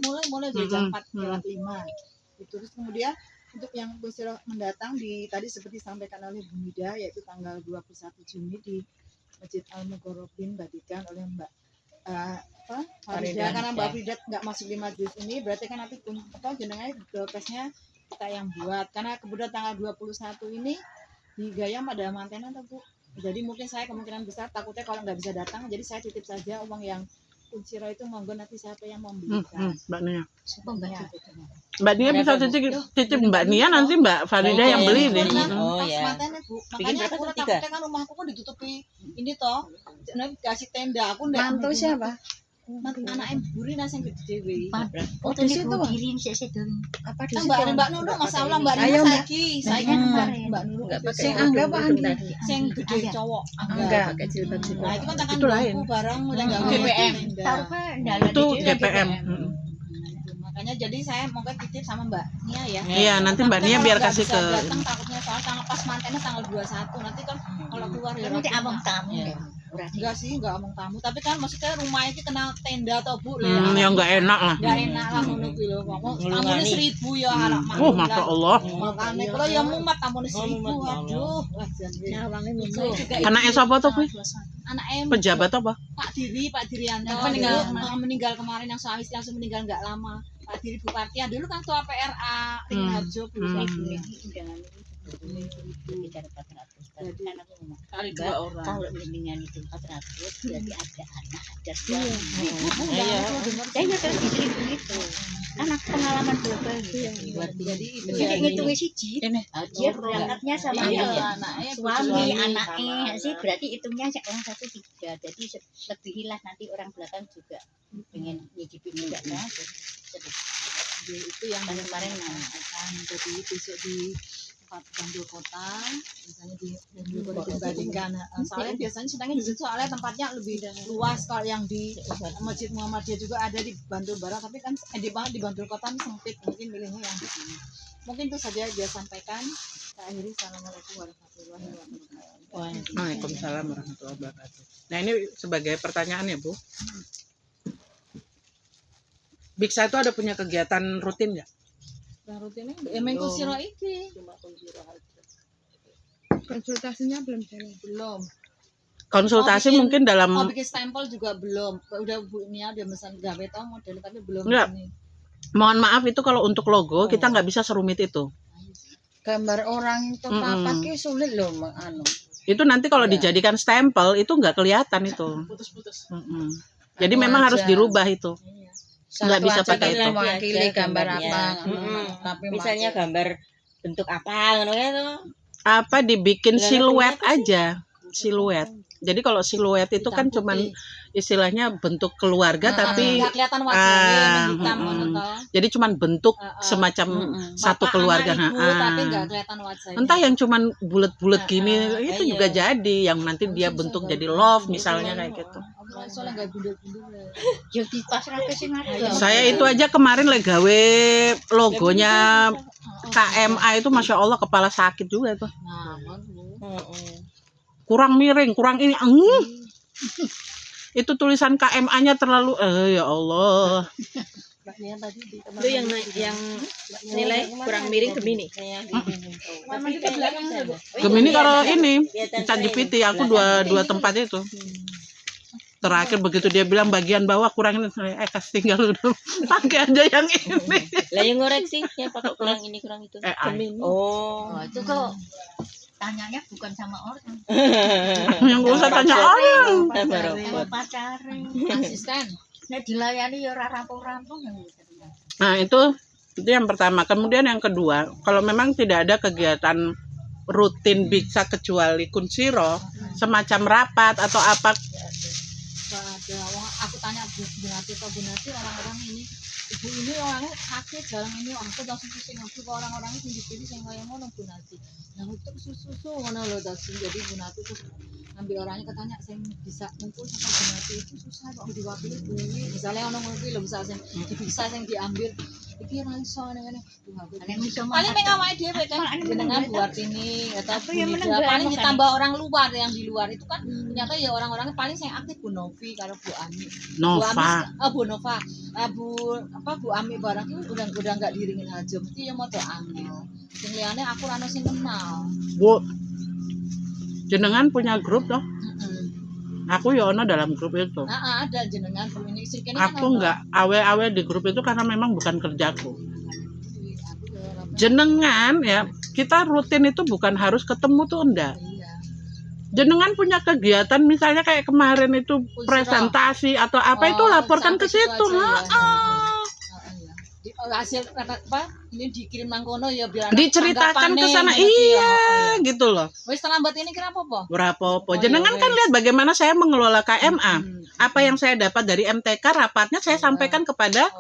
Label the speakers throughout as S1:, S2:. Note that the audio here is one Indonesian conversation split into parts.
S1: mulai dari jam 4:05 itu. Terus kemudian untuk yang kusiro mendatang tadi seperti disampaikan oleh Bu Nida, yaitu tanggal 21 Juni di Masjid Al-Mugharrabin Badikan oleh Mbak Farida. Karena Mbak Frida nggak masuk di majelis ini, berarti kan nanti jenengannya dokesnya kita yang buat. Karena kemudian tanggal 21 ini di Gayam ada mantenan tuh Bu. Jadi mungkin saya kemungkinan besar takutnya kalau nggak bisa datang, jadi saya titip saja uang yang kunciro itu, monggo nanti siapa yang mau belikan.
S2: Mbak Nia.
S1: Mbak
S2: Nia bisa titip Mbak Nia, nanti Mbak Farida yang beli nih.
S1: Oh ya. Makanya aku takutnya kan rumahku kan ditutupi ini toh, nanti kasih tenda aku ndak.
S3: Mantu siapa?
S1: Anaknya buri nasi yang gede dewi.
S3: Oh di situ. Apa di situ?
S1: Mbak Nurul masalah Mbak Nurul saya Mbak Nurul nggak pakai.
S3: Sing Angga apa Andi?
S1: Sing gede cowok.
S3: Angga.
S1: Nah itu kan tangan
S2: itu lain.
S1: Barang udah nggak
S3: GPM.
S2: Itu GPM.
S1: Makanya jadi saya mau titip sama Mbak Nia ya.
S2: Iya, nanti Mbak Nia biar kasih ke.
S1: Datang takutnya soal tanggal pas mantennya tanggal 21. Nanti kan kalau keluar ya nanti abang tamu ya. Enggak sih, enggak omong tamu, tapi kan maksudnya rumah itu kena tenda atau Bu.
S2: Ya enggak enak lah.
S1: Enggak enak lah ngono ki lho. Tamune 1.000 ya anak mak.
S2: Oh, Masya Allah.
S1: Makane kalau ya mumet tamune 1.000. Aduh, nyawange mumet.
S2: Anaknya siapa tuh, Bu?
S1: Anaknya
S2: Pejabat apa?
S1: Pak Dirianto meninggal kemarin, yang suami langsung meninggal enggak lama. Pak Diri Bupati dulu kan ketua PRA Ringharjo
S3: kali 2 orang. Kalau bimbingan itu 400 berarti ada anak, ada suami. Saya terus dikirim itu. Anak pengalaman global jadi itu ya ngitungnya siji. Dia berangkatnya sama anaknya, suami, anaknya sih berarti hitungnya orang 1 3. Jadi lebihilah nanti orang belakang juga pengen nyicipin enggak masuk.
S1: Itu yang kemarin akan jadi besok di Bandul Kota, misalnya di Bandul Kota dibandingkan. Soalnya biasanya sedangnya di situ soalnya tempatnya lebih luas. Kalau yang di Masjid Muhammadiyah juga ada di Bandul Barat, tapi kan di Bandul Kota ini sempit, mungkin milihnya yang di sini. Mungkin itu saja dia sampaikan. Kita akhiri. Assalamualaikum warahmatullahi wabarakatuh.
S2: Waalaikumsalam warahmatullahi wabarakatuh. Nah ini sebagai pertanyaan ya Bu. Biksa itu ada punya kegiatan rutin nggak?
S1: Rutinnya emang kusiro iki.
S3: Konsultasinya belum jalan.
S1: Belum.
S2: Konsultasi mungkin dalam.
S1: Bikin stempel juga belum. Udah Bu Nia dia pesan gawe tau model tapi belum.
S2: Enggak. Mohon maaf itu kalau untuk logo kita nggak bisa serumit itu.
S3: Gambar orang itu papat ki sulit loh
S2: Itu nanti kalau dijadikan stempel itu nggak kelihatan itu.
S1: Putus-putus.
S2: Jadi memang harus dirubah itu. Nggak bisa pakai itu.
S3: Mewakili gambar apa?
S4: Tapi misalnya gambar bentuk apa ngono ya tuh.
S2: Apa dibikin siluet aja. Siluet. Jadi kalau siluet itu kan cuman istilahnya bentuk keluarga tapi
S1: nggak kelihatan wajahnya hitam
S2: jadi cuman bentuk semacam satu keluarga.
S1: Tapi nggak kelihatan wajahnya.
S2: Entah yang cuman bulat-bulat gini itu juga jadi, yang nanti dia bentuk jadi love misalnya kayak gitu.
S1: Soalnya nggak bundel-bundel.
S3: Ya di pasrah ke sing ada.
S2: Saya itu aja kemarin lagi gawe logonya KMA itu, Masya Allah kepala sakit juga tuh. Kurang miring, kurang ini. Itu tulisan KMA-nya terlalu ya Allah.
S4: Itu yang nilai kurang miring Gemini.
S2: Gemini kalau ini ChatGPT aku dua tempat itu. Terakhir begitu dia bilang bagian bawah kurang ini, kasih tinggal udah pakai aja yang ini.
S4: Lah yang ngoreksi ya pakai kurang ini kurang itu.
S2: Gemini.
S3: Oh, itu kok tanyanya bukan sama orang.
S2: Yang gak usah tanya orang.
S3: Sama pacaran.
S1: Asisten.
S3: Nek dilayani ya ora rampung-rampung yang bisa.
S2: Nah, itu yang pertama. Kemudian yang kedua, kalau memang tidak ada kegiatan rutin Biksa kecuali kunsiro, semacam rapat atau apa.
S1: Aku tanya Bu Nati atau Bu Nati, orang-orang ini ibu ini orangnya sakit jalan ini, aku langsung pusing aku ke orang-orang ini dipilih yang kayak ngono Bu Nati. Nah itu susu ngono loh tadi. Jadi Bu Nati tuh ambil orangnya, katanya saya bisa ngumpul sama Bu Nati itu susah kok diwakili Bu. Misalnya orang ngono lho bisa saya diambil iki ra iso ngene
S3: Paling ning awake dhewe kan jenengan buat ini atau paling ditambah orang luar yang di luar itu kan ternyata ya orang-orangnya paling yang aktif Bu Novi karo Bu Ami.
S2: Nova.
S3: Bu Nova. Bu Ami barang itu udah enggak diringin aja mesti ya moto angel. Sing liyane aku ora ono sing kenal.
S2: Bu, jenengan punya grup toh? Aku ya ono dalam grup itu.
S3: Ada jenengan komunikasi kene kan.
S2: Aku enggak awe-awe di grup itu karena memang bukan kerjaku. Jenengan ya, kita rutin itu bukan harus ketemu tuh enggak. Jenengan punya kegiatan misalnya kayak kemarin itu presentasi atau apa itu laporkan ke situ.
S3: Hasil apa ini dikirim nang kono ya biar
S2: diceritakan ke sana iya gitu loh.
S3: Wis terlambat ini kira apa?
S2: Berapa-apa. Jenengan kan lihat bagaimana saya mengelola KMA. Apa yang saya dapat dari MTK rapatnya saya sampaikan kepada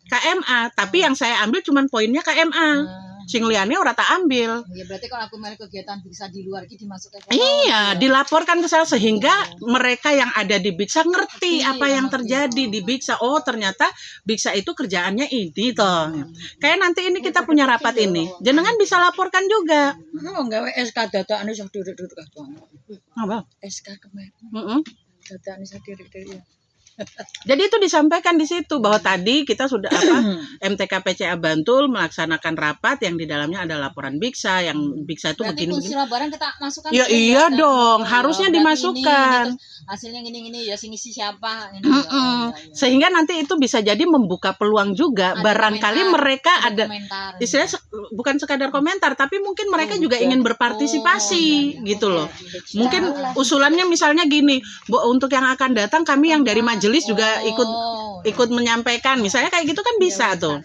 S2: KMA, tapi yang saya ambil cuma poinnya KMA. Sing liyane ora tak ambil.
S1: Ya berarti kalau aku melu kegiatan bisa di luar iki dimasukkan.
S2: Iya, dilaporkan ke saya sehingga mereka yang ada di Biksa ngerti apa yang terjadi di Biksa. Oh, ternyata Biksa itu kerjaannya ini toh. Kayak nanti ini kita punya rapat ini. Jenengan bisa laporkan juga.
S4: Nggawe SK dadakane iso duduk-duduk kabeh.
S2: Apa?
S4: SK kemarin.
S2: Heeh.
S4: Dadakane iso diri-diri.
S2: Jadi itu disampaikan di situ bahwa tadi kita sudah MTK PCA Bantul melaksanakan rapat yang di dalamnya ada laporan Biksa, yang Biksa itu begini.
S3: Berarti barang kita masukkan.
S2: Ya iya dong, harusnya dimasukkan.
S3: Hasilnya gini ya sing isi siapa
S2: Sehingga nanti itu bisa jadi membuka peluang juga, barangkali mereka ada istilahnya bukan sekadar komentar, tapi mungkin mereka juga ingin berpartisipasi gitu loh. Mungkin usulannya misalnya gini, Bu, untuk yang akan datang kami yang dari majelis juga ikut menyampaikan, misalnya kayak gitu kan bisa tuh.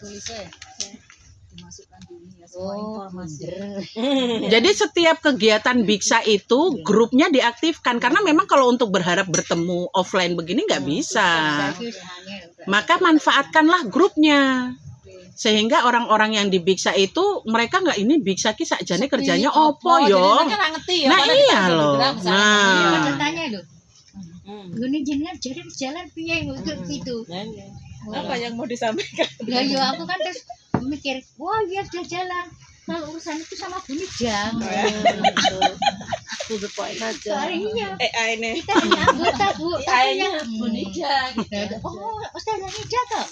S2: Jadi setiap kegiatan Biksa itu grupnya diaktifkan karena memang kalau untuk berharap bertemu offline begini nggak bisa. Maka manfaatkanlah grupnya sehingga orang-orang yang di Biksa itu mereka nggak ini Biksa ki sakjane kerjanya opo yo. Nah iya loh. Nah.
S5: Gini jenengan jalan piye gitu.
S4: Apa yang mau disampaikan?
S5: Ya yo aku kan terus mikir, wah iya dia jalan. Kalau urusan itu sama Buni Jang. Soalnya
S4: ini.
S5: kita hanya anggota Bu.
S3: AI-nya Buni Jang.
S5: Oh, Ustazah Nida toh.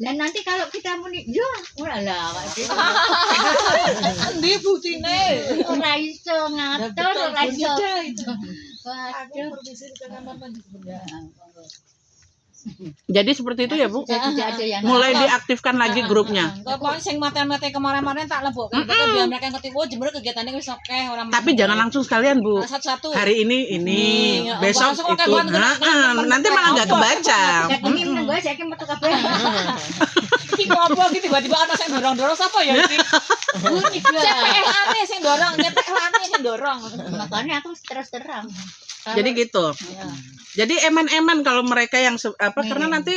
S5: Dan nanti kalau kita muni, yo, ora lah,
S3: Endi butine?
S5: ora iso ngatur, ora iso. Waduh.
S2: Jadi seperti itu ya Bu.
S5: Tidak ada yang
S2: Mulai diaktifkan lagi grupnya.
S3: Kok sing mate-mate kemarin-kemarin tak lebokkan biar mereka ngerti oh jember kegiatannya wis oke orang.
S2: Tapi jangan langsung sekalian Bu.
S3: Satu-satu.
S2: Hari ini, besok itu. Nanti malah nggak kebaca.
S5: ini menunggu aja iki metu kabeh.
S3: Iki ngopo iki tiba-tiba ana sing dorong-dorong sapa ya iki? CPR-ane sing dorong, nyetek-lane sing dorong.
S5: Makanya aku terus terang.
S2: Jadi gitu. Jadi eman-eman kalau mereka yang karena nanti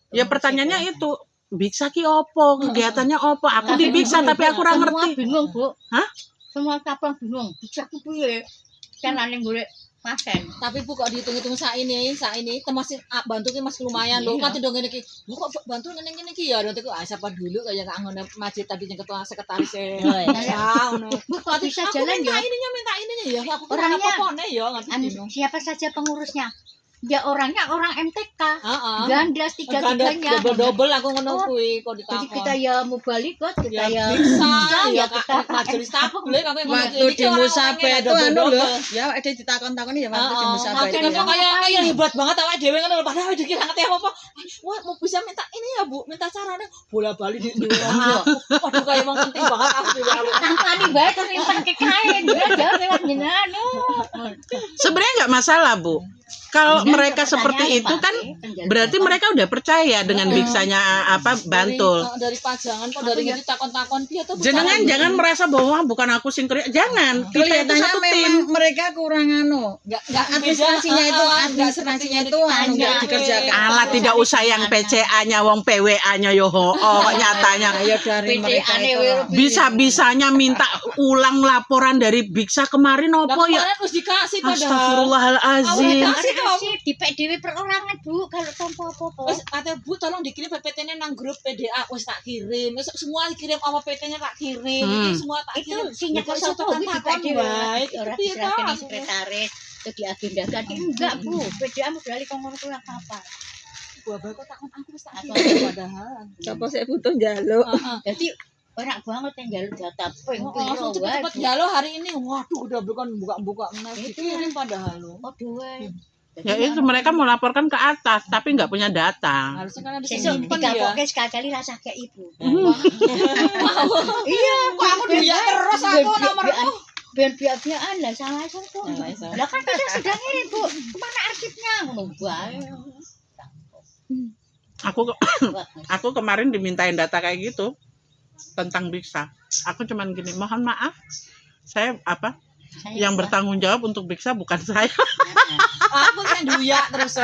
S2: ya pertanyaannya itu Biksa ki opo, kegiatannya opo. Aku di Biksa tapi aku ora ngerti.
S5: Bingung, Bu.
S2: Hah?
S5: Semua kapal bingung. Biksa ku piye? Kan ane golek pasien.
S3: Tapi Bu kok dihitung-hitung saat ini masih bantu ki masih lumayan lho. Kan dong ngene iki. Bu kok bantu ngene iki ya. Nanti kok siapa dulu kayak gak ngono masjid tadi yang ketua sekretaris e. Ya ngono.
S5: Bu kok bisa jalan ya?
S3: Minta ininya ya. Aku
S5: Orangnya
S3: apa-apa ya ngerti.
S5: siapa saja pengurusnya? Ya orangnya orang MTK.
S3: Heeh.
S5: Gandas tiga-tiganya.
S3: Double aku ngono kuwi kok ditakon.
S5: Jadi kita ya mubalikot, kita ya
S3: bisa ya
S5: kita
S3: majelis takok lho aku
S4: Waktu di Musabe itu anu lho, ya ada ditakon-takoni ya waktu di Musabe.
S3: Aku kayak hebat banget awake dhewe ngono lho padahal dikira ngerti apa-apa. Wah, mau bisa minta ini ya Bu, minta caranya bola-bali di waduh kayak wong penting banget aku di
S5: tangkani bae terus nyimpen ke kain dia jauh lewat jenengan.
S2: Sebenarnya nggak masalah Bu. Kalau mereka seperti itu kan berarti mereka udah percaya dengan Biksanya Bantul.
S3: Dari pajangan kok dari gitu takon-takon dia tuh.
S2: Jangan merasa bahwa bukan aku sing kerja. Jangan. Kita itu satu tim.
S4: Mereka kurang enggak administrasinya itu enggak dikerjakan.
S2: Alah tidak usah yang PCA-nya wong PWA-nya yo nyatanya
S4: ya dari mereka
S2: bisa-bisanya minta ulang laporan dari Biksa kemarin
S4: Lah
S2: opo ya?
S4: kemarin harus dikasih padahal.
S2: Astagfirullahalazim.
S5: Kasih di PDW perorangan Bu kalau tanpa apa-apa.
S4: Wes ate Bu tolong dikirim PPT-nya nang grup PDA wis tak kirim. Wis semua dikirim apa PT-nya tak kirim. Iki semua tak
S5: Itu
S4: kirim.
S5: sinyal
S4: Kok iso
S5: satu Bu di
S4: takon
S5: PDW.
S4: wae.
S5: Orang
S4: Piye
S5: diserahkan
S4: ta?
S5: di sekretaris itu diagendakan. Enggak Bu, PDA mau balik kongkong pulang kapan?
S4: Bapak kok takon aku wis tak
S5: Apa?
S4: kirim padahal.
S6: Apa saya butuh njaluk?
S4: Heeh.
S5: Jadi orang banget yang jalur data ping
S4: Oh, langsung cepet-cepet jalo hari ini. Waduh, udah bukan buka-buka meneh dikirim padahal lo.
S5: Oh dua.
S2: Ya itu mereka mau laporkan ke atas tapi nggak punya data.
S4: Harusnya kan ada
S5: Sesuk
S4: simpen ya.
S5: digapoke sekali rasa ke ibu.
S4: Iya, kok aku dia terus aku nomorku.
S5: Biar-biar lah sama itu.
S4: Salah iso.
S5: Lah kan kita sudah ngirim Bu. Kemana arsipnya? Ngono bae.
S2: Aku kemarin dimintain data kayak gitu tentang Biksa. Aku cuman gini, mohon maaf, saya yang bertanggung jawab untuk Biksa bukan saya.
S4: Aku kan duya terus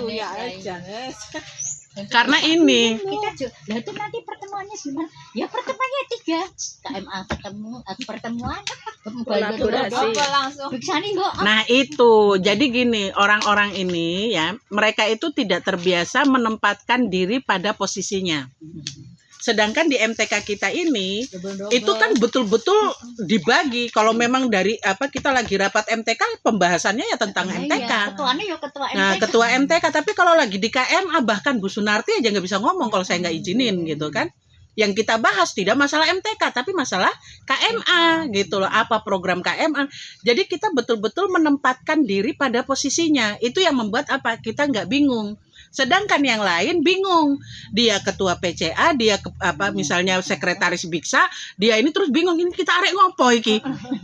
S5: Duya
S4: aja.
S2: Karena ini
S5: Kita lah itu nanti pertemuannya gimana? Ya pertemuannya 3. KMA ketemu pertemuan
S6: Kolaborasi.
S4: Langsung.
S5: Biksani kok.
S2: Nah itu, jadi gini, orang-orang ini ya, mereka itu tidak terbiasa menempatkan diri pada posisinya. Sedangkan di MTK kita ini, itu kan betul-betul dibagi. Kalau memang dari kita lagi rapat MTK, pembahasannya ya tentang MTK.
S5: Ketuanya ya ketua MTK.
S2: Nah, ketua MTK, tapi kalau lagi di KMA, bahkan Bu Sunarti aja nggak bisa ngomong kalau saya nggak izinin gitu kan. Yang kita bahas tidak masalah MTK, tapi masalah KMA gitu loh. Apa program KMA. Jadi kita betul-betul menempatkan diri pada posisinya. Itu yang membuat kita nggak bingung. Sedangkan yang lain bingung. Dia ketua PCA, dia misalnya sekretaris Biksa, dia ini terus bingung, ini kita arek ngopo iki.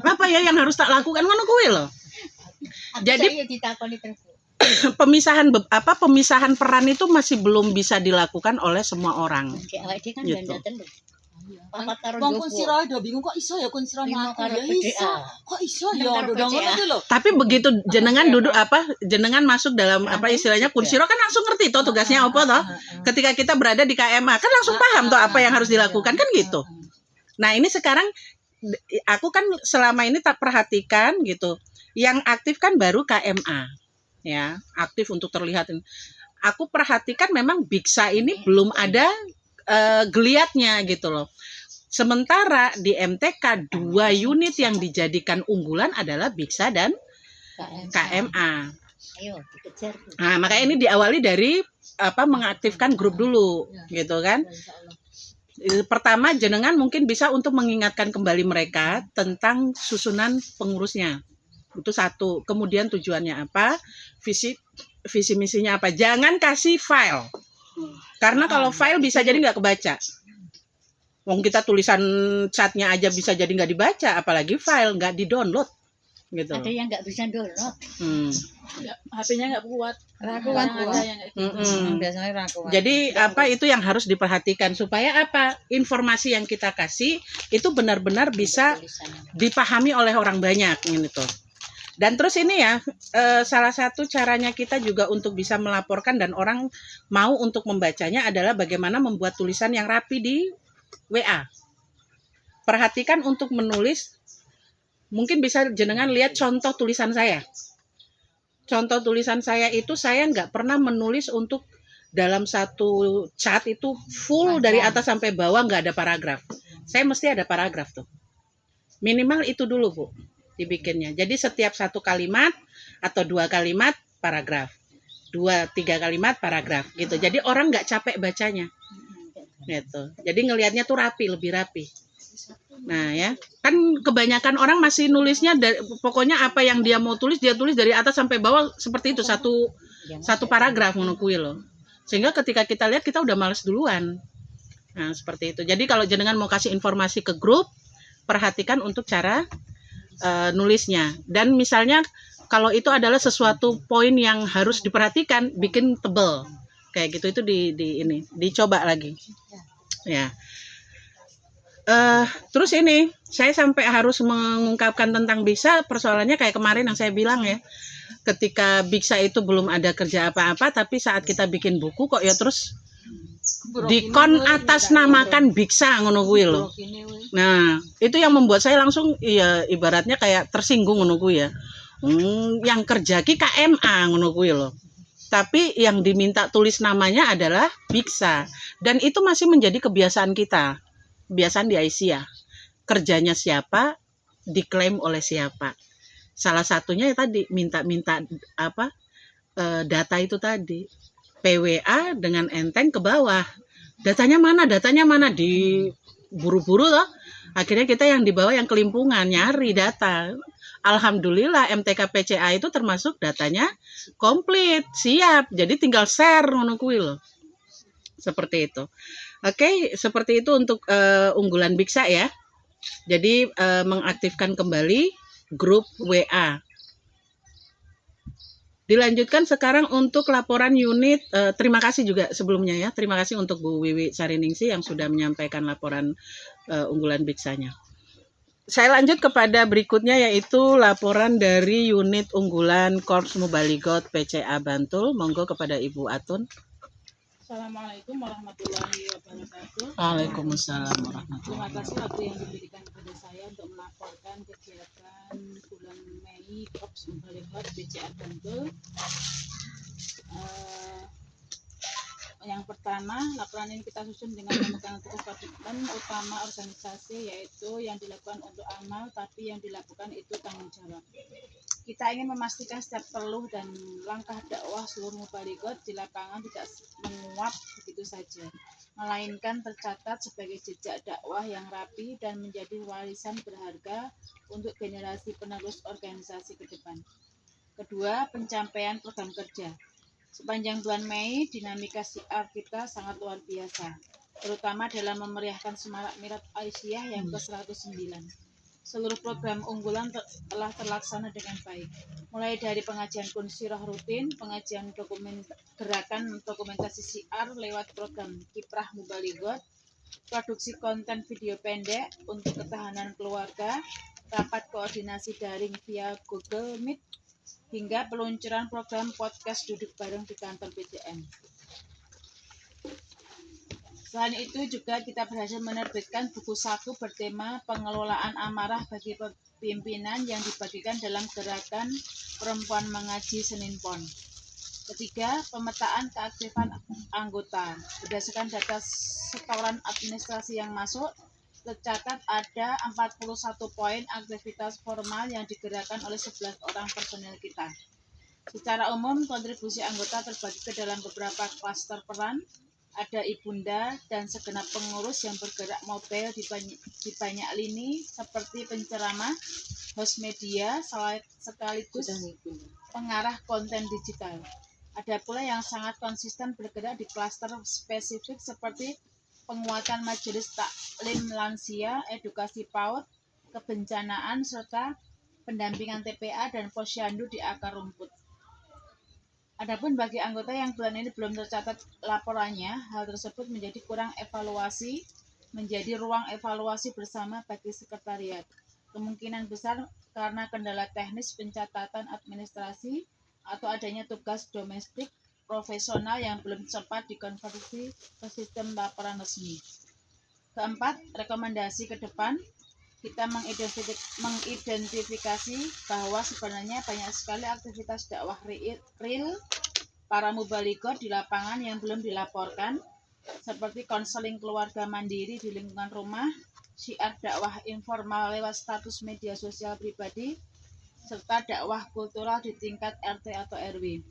S2: Apa ya yang harus tak lakukan ngono kuwi lho. Jadi
S5: ditakoni terus.
S2: pemisahan peran itu masih belum bisa dilakukan oleh semua orang.
S5: Dia kan
S2: Gitu.
S5: dandan lho. Papat karo
S4: Wong kun
S5: Joko.
S4: sira do bingung kok iso ya kun sira
S5: Lima
S4: ngaku
S5: karo
S4: ya iso.
S5: PDA.
S4: Kok iso ya
S5: Karo
S4: do ngono
S5: PDA.
S4: iki lho.
S2: Tapi begitu jenengan duduk jenengan masuk dalam istilahnya kunsiro kan langsung ngerti toh tugasnya apa toh. Ketika kita berada di KMA kan langsung paham toh apa yang harus dilakukan kan gitu. Nah, ini sekarang aku kan selama ini tak perhatikan gitu. Yang aktif kan baru KMA. Ya, aktif untuk terlihat. Aku perhatikan memang Biksa ini belum ada geliatnya gitu loh. Sementara di MTK 2 unit yang dijadikan unggulan adalah Biksa dan KMA.
S5: Ayo dikejar.
S2: Nah, makanya ini diawali dari mengaktifkan grup dulu gitu kan. Pertama jenengan mungkin bisa untuk mengingatkan kembali mereka tentang susunan pengurusnya. Itu satu. Kemudian tujuannya apa? Visi misinya apa? Jangan kasih file. Karena kalau file bisa jadi nggak kebaca. Wong kita tulisan chatnya aja bisa jadi nggak dibaca, apalagi file nggak di-download gitu.
S5: Ada yang nggak bisa download.
S4: HP-nya enggak kuat.
S6: Rakuan kuat.
S4: Biasanya rakuan.
S2: Jadi itu yang harus diperhatikan supaya informasi yang kita kasih itu benar-benar bisa dipahami oleh orang banyak gitu. Dan terus ini ya salah satu caranya kita juga untuk bisa melaporkan dan orang mau untuk membacanya adalah bagaimana membuat tulisan yang rapi di WA. Perhatikan untuk menulis, mungkin bisa jenengan lihat contoh tulisan saya. Contoh tulisan saya itu saya nggak pernah menulis untuk dalam satu chat itu full dari atas sampai bawah nggak ada paragraf. Saya mesti ada paragraf tuh. Minimal itu dulu Bu, dibikinnya. Jadi setiap satu kalimat atau 2 kalimat paragraf. 2-3 kalimat paragraf gitu. Jadi orang nggak capek bacanya. Gitu. Jadi ngelihatnya tuh rapi, lebih rapi. Nah ya, kan kebanyakan orang masih nulisnya pokoknya apa yang dia mau tulis dia tulis dari atas sampai bawah seperti itu satu paragraf ngono kuwi loh. Sehingga ketika kita lihat kita udah males duluan. Nah, seperti itu. Jadi kalau jenengan mau kasih informasi ke grup, perhatikan untuk cara nulisnya. Dan misalnya kalau itu adalah sesuatu poin yang harus diperhatikan, bikin tebel. Kayak gitu itu dicoba lagi. Ya. Terus ini saya sampai harus mengungkapkan tentang Biksa, persoalannya kayak kemarin yang saya bilang ya. Ketika Biksa itu belum ada kerja apa-apa, tapi saat kita bikin buku kok ya terus dikon atas namakan Biksa ngono kuwi lho. Nah, itu yang membuat saya langsung ya ibaratnya kayak tersinggung ngono kuwi ya. Yang kerja ki KMA ngono kuwi loh. Tapi yang diminta tulis namanya adalah Biksa. Dan itu masih menjadi kebiasaan kita. Kebiasaan di Aisyah. Kerjanya siapa, diklaim oleh siapa. Salah satunya ya tadi minta-minta data itu tadi. PWA dengan enteng ke bawah. Datanya mana di buru-buru loh. Akhirnya kita yang di bawah yang kelimpungan nyari data. Alhamdulillah MTK PCA itu termasuk datanya komplit, siap. Jadi tinggal share ngono kuwi loh. Seperti itu. Oke, seperti itu untuk unggulan Biksa ya. Jadi mengaktifkan kembali grup WA. Dilanjutkan sekarang untuk laporan unit. Terima kasih juga sebelumnya ya. Terima kasih untuk Bu Wiwi Sariningsih yang sudah menyampaikan laporan unggulan Biksanya. Saya lanjut kepada berikutnya yaitu laporan dari unit unggulan Korps Mubalighot PCA Bantul. Monggo kepada Ibu Atun.
S7: Assalamualaikum warahmatullahi wabarakatuh.
S2: Waalaikumsalam warahmatullahi
S7: Terima
S2: wabarakatuh.
S7: kasih waktu yang diberikan kepada saya untuk melaporkan kegiatan bulan Mei Korps Mubalighot PCA Bantul. Yang pertama, laporan ini kita susun dengan memegang teguh komitmen utama organisasi, yaitu yang dilakukan untuk amal, tapi yang dilakukan itu tanggung jawab. Kita ingin memastikan setiap peluh dan langkah dakwah seluruh Mubalighot di lapangan tidak menguap begitu saja, melainkan tercatat sebagai jejak dakwah yang rapi dan menjadi warisan berharga untuk generasi penerus organisasi ke depan. Kedua, pencapaian program kerja. Sepanjang bulan Mei, dinamika siar kita sangat luar biasa, terutama dalam memeriahkan Semarak Milat Aisyah yang ke-109. Seluruh program unggulan telah terlaksana dengan baik, mulai dari pengajian kunsirah rutin, pengajian gerakan dokumentasi siar lewat program Kiprah Mubalighot, produksi konten video pendek untuk ketahanan keluarga, rapat koordinasi daring via Google Meet, hingga peluncuran program podcast duduk bareng di kantor PCM. Selain itu juga kita berhasil menerbitkan buku saku bertema pengelolaan amarah bagi pimpinan yang dibagikan dalam gerakan Perempuan Mengaji Senin Pon. Ketiga, pemetaan keaktifan anggota. Berdasarkan data setoran administrasi yang masuk, tercatat ada 41 poin aktivitas formal yang digerakkan oleh 11 orang personel kita. Secara umum, kontribusi anggota terbagi ke dalam beberapa klaster peran. Ada ibunda dan segenap pengurus yang bergerak mobile di banyak lini seperti penceramah, host media, sekaligus pengarah konten digital. Ada pula yang sangat konsisten bergerak di klaster spesifik seperti penguatan majelis taklim lansia, edukasi PAUD, kebencanaan, serta pendampingan TPA dan posyandu di akar rumput. Adapun bagi anggota yang bulan ini belum tercatat laporannya, hal tersebut menjadi ruang evaluasi bersama bagi sekretariat. Kemungkinan besar karena kendala teknis pencatatan administrasi atau adanya tugas domestik profesional yang belum sempat dikonversi ke sistem laporan resmi. Keempat, rekomendasi ke depan, kita mengidentifikasi bahwa sebenarnya banyak sekali aktivitas dakwah real para mubalighot di lapangan yang belum dilaporkan, seperti konseling keluarga mandiri di lingkungan rumah, syiar dakwah informal lewat status media sosial pribadi, serta dakwah kultural di tingkat RT atau RW.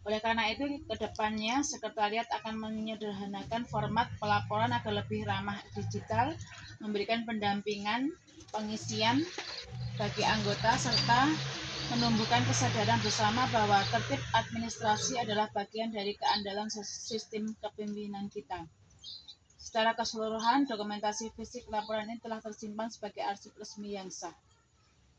S7: Oleh karena itu, ke depannya sekretariat akan menyederhanakan format pelaporan agar lebih ramah digital, memberikan pendampingan, pengisian bagi anggota, serta menumbuhkan kesadaran bersama bahwa tertib administrasi adalah bagian dari keandalan sistem kepemimpinan kita. Secara keseluruhan, dokumentasi fisik laporan ini telah tersimpan sebagai arsip resmi yang sah.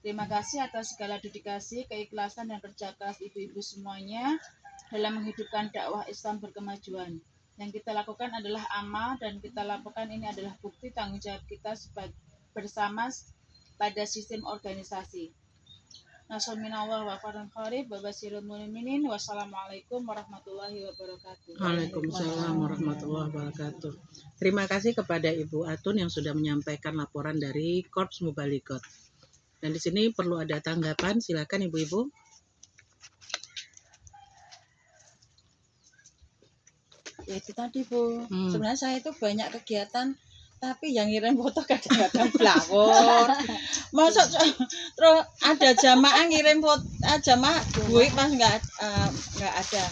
S7: Terima kasih atas segala dedikasi, keikhlasan, dan kerja keras ibu-ibu semuanya dalam menghidupkan dakwah Islam berkemajuan. Yang kita lakukan adalah amal, dan kita lakukan ini adalah bukti tanggung jawab kita bersama pada sistem organisasi. Nasrun minallah wa fadlan qarib wa basyiril mu'minin. Wassalamualaikum warahmatullahi wabarakatuh.
S2: Waalaikumsalam warahmatullahi wabarakatuh. Terima kasih kepada Ibu Atun yang sudah menyampaikan laporan dari Korps Mubalighot. Dan di sini perlu ada tanggapan, silakan Ibu-ibu.
S4: Ya itu tadi Bu,
S2: Hmm.
S4: sebenarnya saya itu banyak kegiatan tapi yang ngirim foto kadang-kadang blawor. Masuk terus ada jamaah ngirim foto, jamaah gue pas nggak ada.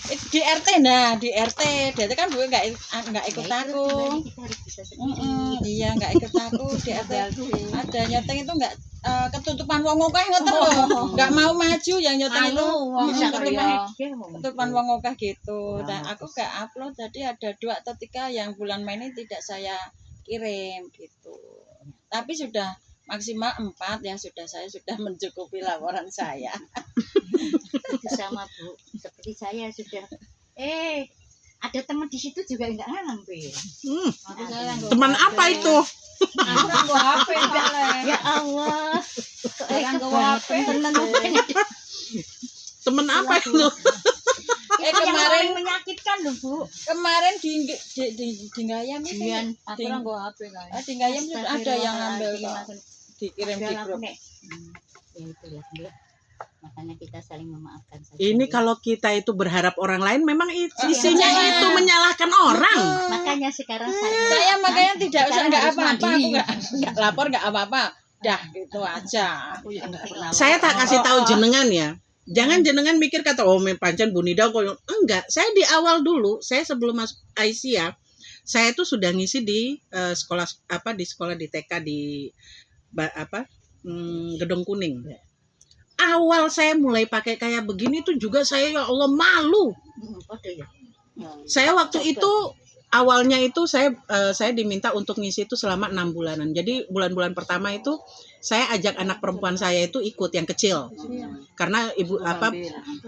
S4: Di RT di RT kan gue nggak ikut aku.
S5: Kita harus bisa sendiri.
S4: Iya nggak ikut aku di RT ada nyeteng itu nggak ketutupan wong akeh ngoten lho. Nggak mau maju yang nyeteng itu. Ketutupan wong akeh gitu. Dan aku nggak upload jadi ada 2 atau 3 yang bulan Mei ini tidak saya kirim gitu. Tapi sudah maksimal 4 yang saya sudah mencukupi laporan saya.
S5: Itu sama Bu, seperti saya sudah. Ada teman di situ juga enggak ngambil.
S2: Teman apa itu?
S4: Aku nganggo HP malah.
S5: Ya Allah.
S4: Nganggo HP.
S2: Teman apa itu?
S4: Kemarin
S5: menyakitkan loh Bu.
S4: kemarin di Gayam itu.
S7: Aku nganggo HP kan.
S4: Di Gayam itu ada yang ngambil kok. Dikirim di grup.
S5: Ya itu ya Bu. Makanya kita saling memaafkan saja.
S2: Ini
S5: ya.
S2: kalau kita itu berharap orang lain, memang isinya itu menyalahkan orang.
S5: Makanya sekarang
S4: Saya makanya tidak usah
S5: sekarang
S4: nggak
S5: harus
S4: apa-apa, aku
S5: mandiri.
S4: nggak lapor nggak apa-apa. Dah gitu aja.
S2: Saya tak kasih tahu jenengan ya. Jangan jenengan mikir kata pancen Bu Nida kok. Enggak, saya di awal dulu, saya sebelum masuk Aisyah, saya tuh sudah ngisi di sekolah di TK di Gedung Kuning. Awal saya mulai pakai kayak begini tuh juga saya ya Allah malu. Saya waktu itu awalnya itu saya diminta untuk ngisi itu selama 6 bulanan. Jadi bulan-bulan pertama itu saya ajak anak perempuan saya itu ikut yang kecil. Karena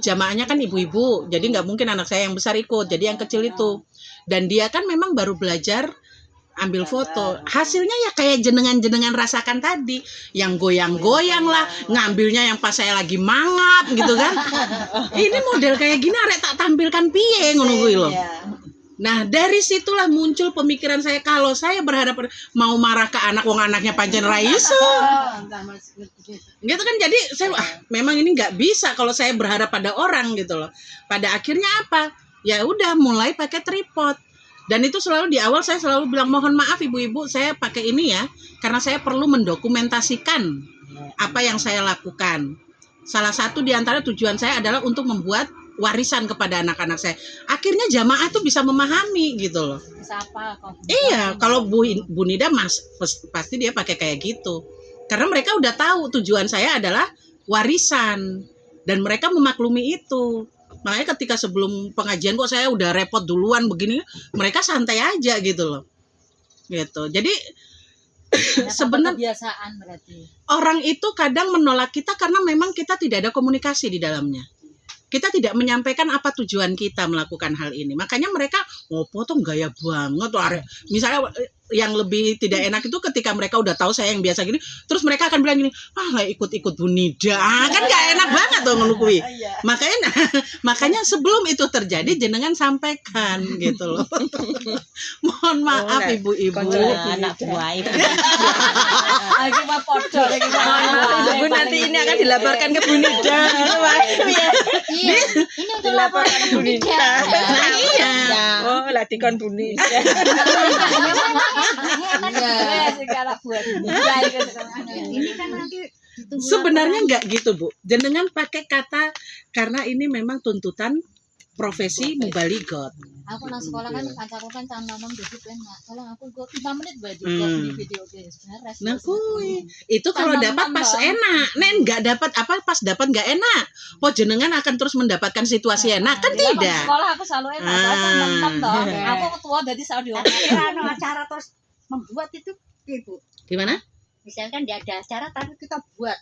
S2: jamaahnya kan ibu-ibu. Jadi nggak mungkin anak saya yang besar ikut. Jadi yang kecil itu. Dan dia kan memang baru belajar ambil foto. Hasilnya ya kayak jenengan-jenengan rasakan tadi. Yang goyang-goyang lah, ngambilnya yang pas saya lagi mangap gitu kan. Ini model kayak gini arek tak tampilkan piye ngono kuwi lho. Nah, dari situlah muncul pemikiran saya kalau saya berharap mau marah ke anak wong anaknya pancen ra iso. Gitu kan, jadi saya memang ini nggak bisa kalau saya berharap pada orang gitu loh. Pada akhirnya apa? Ya udah mulai pakai tripod. Dan itu selalu di awal saya selalu bilang mohon maaf ibu-ibu saya pakai ini ya karena saya perlu mendokumentasikan apa yang saya lakukan. Salah satu di antara tujuan saya adalah untuk membuat warisan kepada anak-anak saya. Akhirnya jamaah tuh bisa memahami gitu loh.
S7: Siapa kok?
S2: Iya, kalau Bu Nida pasti dia pakai kayak gitu. Karena mereka udah tahu tujuan saya adalah warisan dan mereka memaklumi itu. Makanya ketika sebelum pengajian kok saya udah repot duluan begini, mereka santai aja gitu loh. Gitu. Jadi sebenarnya
S7: kebiasaan berarti.
S2: orang itu kadang menolak kita karena memang kita tidak ada komunikasi di dalamnya. Kita tidak menyampaikan apa tujuan kita melakukan hal ini. Makanya mereka potong gaya banget. Misalnya yang lebih tidak enak itu ketika mereka udah tahu saya yang biasa gini, terus mereka akan bilang gini, ikut-ikut Bu Nida. Kan gak enak banget tuh ngelukui. Makanya sebelum itu terjadi jenengan sampaikan gitu loh. Mohon maaf ibu-ibu.
S3: Anak buah itu.
S4: Lagi mah podo lagi.
S6: Ibu nanti ini akan dilaporkan ke Bu Nida.
S5: Iya, ini untuk laporan ke Bu Nida.
S2: Nah, iya.
S6: Oh, lah dikon Bu Nida.
S5: Ini kan nanti ditunggu
S2: Sebenarnya nggak gitu Bu. Jenengan pakai kata karena ini memang tuntutan profesi mubalighot.
S3: Aku nang sekolah kan kancaku kan tanam jadi enak. Tolong aku go 5 menit bae di video guys. Benar
S2: Nah kuwi itu kalau dapat pas enak, nen nggak dapat pas dapat nggak enak. Jenengan akan terus mendapatkan situasi enak kan tidak?
S4: Sekolah aku selalu enak, teman-teman toh. Aku ketua jadi selalu
S5: Kalau acara terus membuat itu Ibu.
S2: Gimana?
S5: Misalkan dia ada acara tapi kita buat.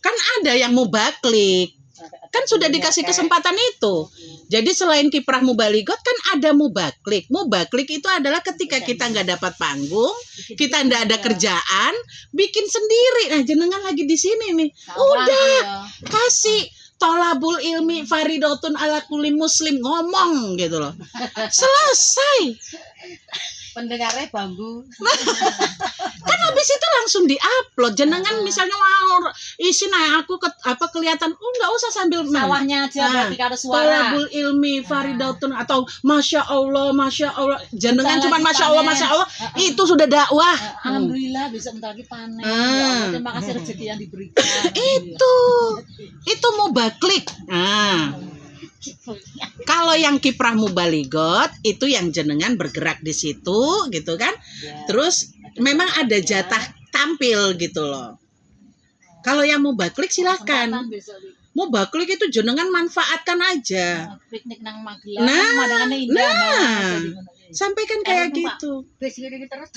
S2: Kan ada yang mubaklik. Kan sudah dikasih kesempatan itu. Jadi selain kiprah mubaligot kan ada mubaklik. Mubaklik itu adalah ketika kita nggak dapat panggung, kita nggak ada kerjaan, bikin sendiri. Nah jenengan lagi di sini nih, udah kasih tolabul ilmi faridotun ala kulli muslim, ngomong gitu loh. Selesai.
S5: Pendengarnya bambu.
S2: Kan habis itu langsung diupload. Jenengan misalnya mau isi aku kelihatan, nggak usah sambil
S4: Sawahnya aja berarti karo suara.
S2: tolabul ilmi faridatun atau masya Allah. Jenengan cuma masya Allah, itu sudah dakwah.
S4: Alhamdulillah bisa bentar lagi panen. Ya Allah, terima kasih rezeki yang diberikan.
S2: Itu mubaklik. Nah, kalau yang kiprah mubaligot itu yang jenengan bergerak di situ gitu kan. Terus memang ada jatah tampil gitu loh. Kalau yang mubaklik silakan. Mubaklik itu jenengan manfaatkan aja.
S5: Piknik nang Magelang, pemandangannya indah.
S2: Sampaikan kayak gitu.
S5: Besok terus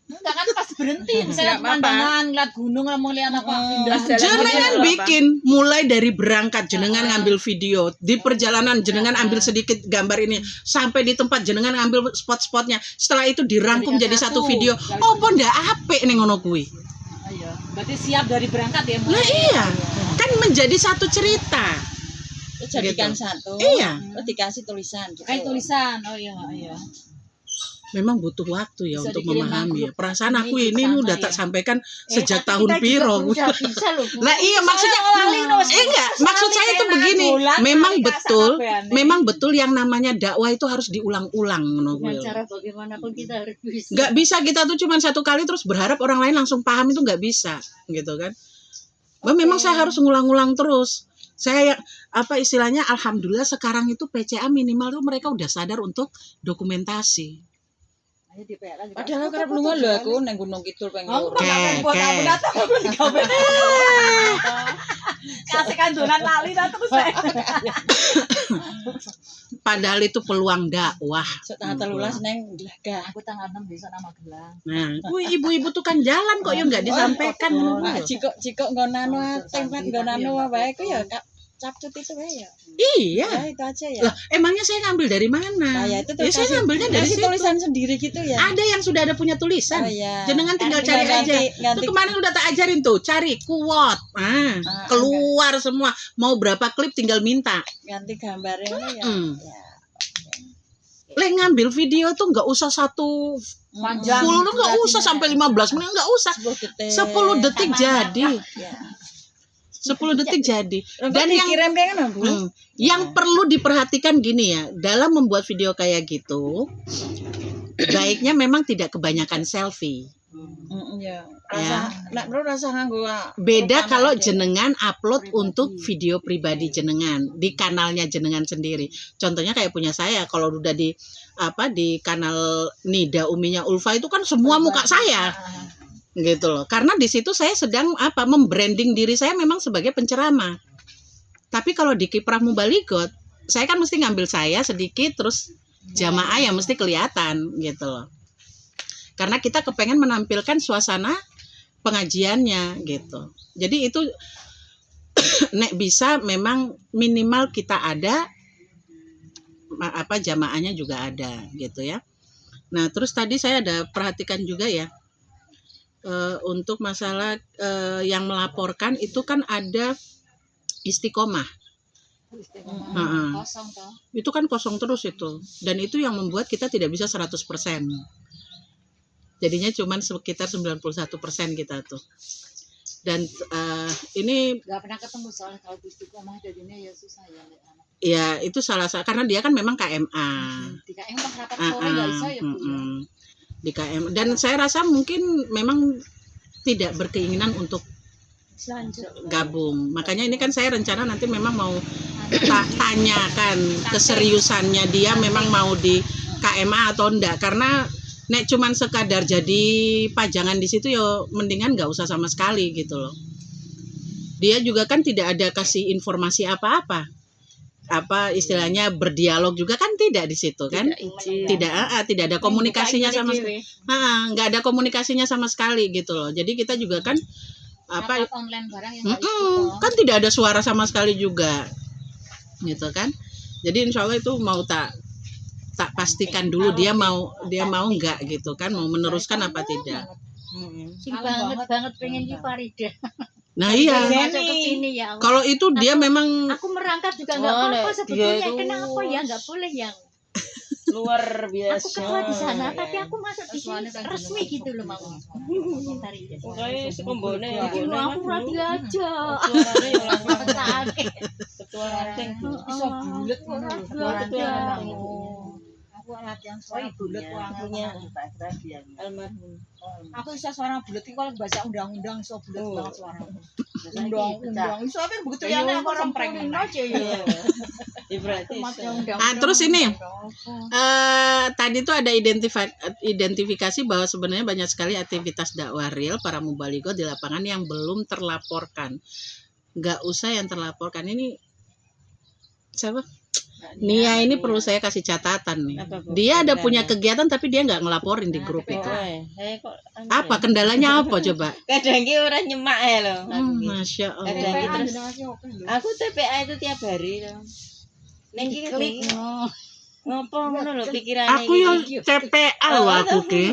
S4: Enggak kan pas berhenti misalnya pemandangan ngeliat gunung mau lihat apa indah.
S2: Jenengan bikin mulai dari berangkat jenengan ngambil video di perjalanan jenengan ambil sedikit gambar ini sampai di tempat jenengan ngambil spot-spotnya. Setelah itu dirangkum jadi satu video. Oh pun ndak apik ning ngono kuwi.
S4: Ayo, berarti siap dari berangkat ya.
S2: Nah iya, kan menjadi satu cerita.
S4: Jadikan
S2: Gitu.
S4: satu.
S2: Iya.
S4: Terus dikasih tulisan.
S7: Kayak tulisan. Oh iya, iya.
S2: Memang butuh waktu ya
S7: Bisa
S2: untuk
S7: dikirim
S2: memahami ya.
S7: grup
S2: Perasaan aku
S7: ini
S2: ini
S7: sama
S2: udah
S7: ya.
S2: tak sampaikan sejak
S5: tapi
S2: tahun
S5: kita juga
S2: piro.
S5: udah bisa loh, Bu.
S2: Lah iya maksudnya enggak, maksud saya itu begini. Memang betul yang namanya dakwah itu harus diulang-ulang ngono kuwi.
S5: Dengan cara bagaimanapun kita harus bisa.
S2: Nggak bisa kita tuh cuma satu kali terus berharap orang lain langsung paham, itu nggak bisa gitu kan. Memang saya harus ngulang-ulang terus. Saya apa istilahnya, alhamdulillah sekarang itu PCA minimal tuh mereka udah sadar untuk dokumentasi.
S4: Padahal karena belum lho aku nang Gunung Kidul pengen loro.
S7: Kasih kandonan lali terus.
S2: Padahal itu peluang dakwah.
S4: Sok tanggal 13 neng Glagah.
S7: Aku tanggal 6 besok nama Magelang.
S2: Nah, ibu-ibu tuh kan jalan kok ya nggak disampaikan.
S4: Nah, cikok nggonano tempat nggonano wae ku ya Kak Capcut itu wae ya.
S2: Iya.
S4: Ya itu aja ya.
S2: Lah, emangnya saya ngambil dari mana?
S4: Nah, ya itu tuh
S2: saya ngambilnya dari
S4: kasih
S2: situ.
S4: tulisan sendiri gitu ya.
S2: Ada yang sudah ada punya tulisan.
S4: Oh, iya.
S2: Jenengan tinggal cari
S4: Tinggal
S2: aja.
S4: ganti.
S2: Itu kemarin udah tak ajarin tuh, cari kuwot. Keluar semua. Mau berapa klip tinggal minta.
S4: Ganti gambarnya ya. Ya.
S2: Lek ngambil video tuh nggak usah satu
S7: Panjang.
S2: full tuh nggak usah sampai 15 menit, nggak usah. 10 detik jadi.
S4: Ya.
S2: 10 detik jadi.
S4: Dan yang kirim kayak kan, Bu?
S2: Yang perlu diperhatikan gini ya, dalam membuat video kayak gitu, baiknya memang tidak kebanyakan selfie.
S4: Ya. Rasa nganggo.
S2: Beda kalau jenengan upload untuk video pribadi jenengan di kanalnya jenengan sendiri. Contohnya kayak punya saya, kalau udah di kanal Nida Uminya Ulfa itu kan semua muka saya. Gitu loh. Karena di situ saya sedang membranding diri saya memang sebagai penceramah. Tapi kalau di kiprah mubaligot, saya kan mesti ngambil saya sedikit terus jamaah yang mesti kelihatan gitu loh. Karena kita kepengen menampilkan suasana pengajiannya gitu. Jadi itu nek bisa memang minimal kita ada jamaahnya juga ada gitu ya. Nah, terus tadi saya ada perhatikan juga ya. Untuk masalah yang melaporkan itu kan ada istiqomah.
S7: Kosong toh.
S2: Itu kan kosong terus itu. Dan itu yang membuat kita tidak bisa 100%. Jadinya cuma sekitar 91% kita tuh. Dan ini
S7: Gak pernah ketemu soalnya kalau istiqomah jadinya ya susah ya.
S2: ya itu salah satu karena dia kan memang KMA.
S7: Di KM pas rapat sore gak bisa ya Bu.
S2: Di KM, dan saya rasa mungkin memang tidak berkeinginan untuk gabung. Makanya ini kan saya rencana nanti memang mau tanyakan keseriusannya dia memang mau di KMA atau enggak, karena nek cuman sekadar jadi pajangan di situ yo mendingan nggak usah sama sekali gitu loh. Dia juga kan tidak ada kasih informasi apa-apa. Apa istilahnya berdialog juga kan tidak di situ kan, tidak ada komunikasinya sama nggak ada komunikasinya sama sekali gitu loh. Jadi kita juga kan apa
S5: online barang yang nggak ikut toh.
S2: kan tidak ada suara sama sekali juga gitu kan. Jadi insya Allah itu mau tak pastikan dulu dia mau nggak gitu kan, mau meneruskan apa tidak.
S5: Sing banget pengen di Farida.
S2: Nah iya,
S5: Masuk ke sini ya Allah.
S2: kalau itu dia memang
S5: Aku merangkap juga nggak apa-apa sebetulnya. Kenapa ya nggak boleh yang
S6: luar
S5: aku
S6: biasa.
S5: ketua di sana tapi aku masuk di sini resmi gitu loh mau. Farida.
S6: Pokoknya sekombone ya.
S5: Jadi aku berarti aja.
S6: Suaranya yang langsung
S5: Petani.
S6: ketua ranting.
S1: Bisa bulet ngono lho.
S5: Ketua ranting.
S1: Aku latihan suara bulet
S6: punya
S1: punya
S6: almarhum.
S1: aku bisa suara bulet iki kalau baca undang-undang iso bulet
S6: Oh.
S1: banget suara. Undang-undang iso apa begitu ya nek orang preng aja ya.
S6: Berarti
S2: terus ini tadi tuh ada identifikasi bahwa sebenarnya banyak sekali aktivitas dakwah real para mubalighah di lapangan yang belum terlaporkan. Nggak usah yang terlaporkan. Ini siapa? Nia ini perlu saya kasih catatan nih.
S6: Apa, Bu?
S2: Dia ada
S6: Kendala.
S2: punya kegiatan tapi dia nggak ngelaporin di grup itu.
S6: saya kok
S2: Apa kendalanya apa coba?
S6: kadang ki ora nyemak ya loh.
S2: Masya Allah.
S6: Kadang ki terus aku TPA itu tiap hari loh. Neng ki klik ngopo ngono lho pikirane
S2: Aku yang TPA loh aku ki.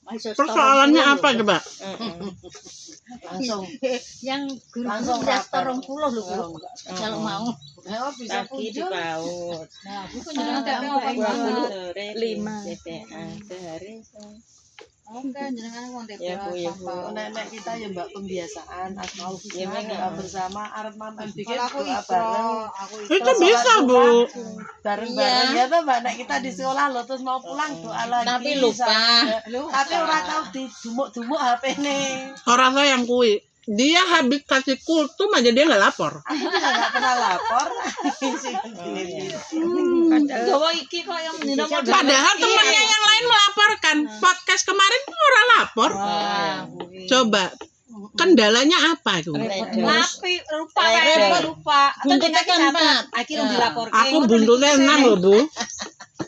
S2: Persoalannya apa coba?
S5: Langsung yang guru beras 30 lho Bu. Kalau mau.
S6: Pagi di PAUD.
S1: Nah, aku
S5: Jangan
S1: jenengan
S5: mau
S1: TPA.
S6: 20 sore
S4: 5.
S6: TPA sehari.
S1: Oke, jenengan wong TPA.
S6: Ya Bu, ya Bu.
S8: Nenek kita ya mbak pembiasaan asmaul
S6: Ya,
S8: husna
S6: Mek.
S8: doa bersama Arman bikin
S1: Kalau aku
S8: doa
S1: ikro,
S8: bareng
S1: aku
S2: Itu bisa Bu.
S8: bareng ya tuh mbak nek kita di sekolah lo terus mau pulang doa lagi
S4: Tapi lupa.
S8: tapi orang tahu di dumuk HP nih
S2: Orang saya yang kui. Dia habis kasih kultum aja dia nggak lapor.
S8: aku juga nggak pernah lapor
S4: Gawa iki kok yang menina modal.
S2: Padahal temannya yang lain melaporkan. Podcast kemarin tuh orang lapor. Coba kendalanya apa itu?
S4: Tapi lupa. Buntutnya kan 4.
S1: akhirnya dilaporkan.
S2: Aku buntutnya 6 loh Bu.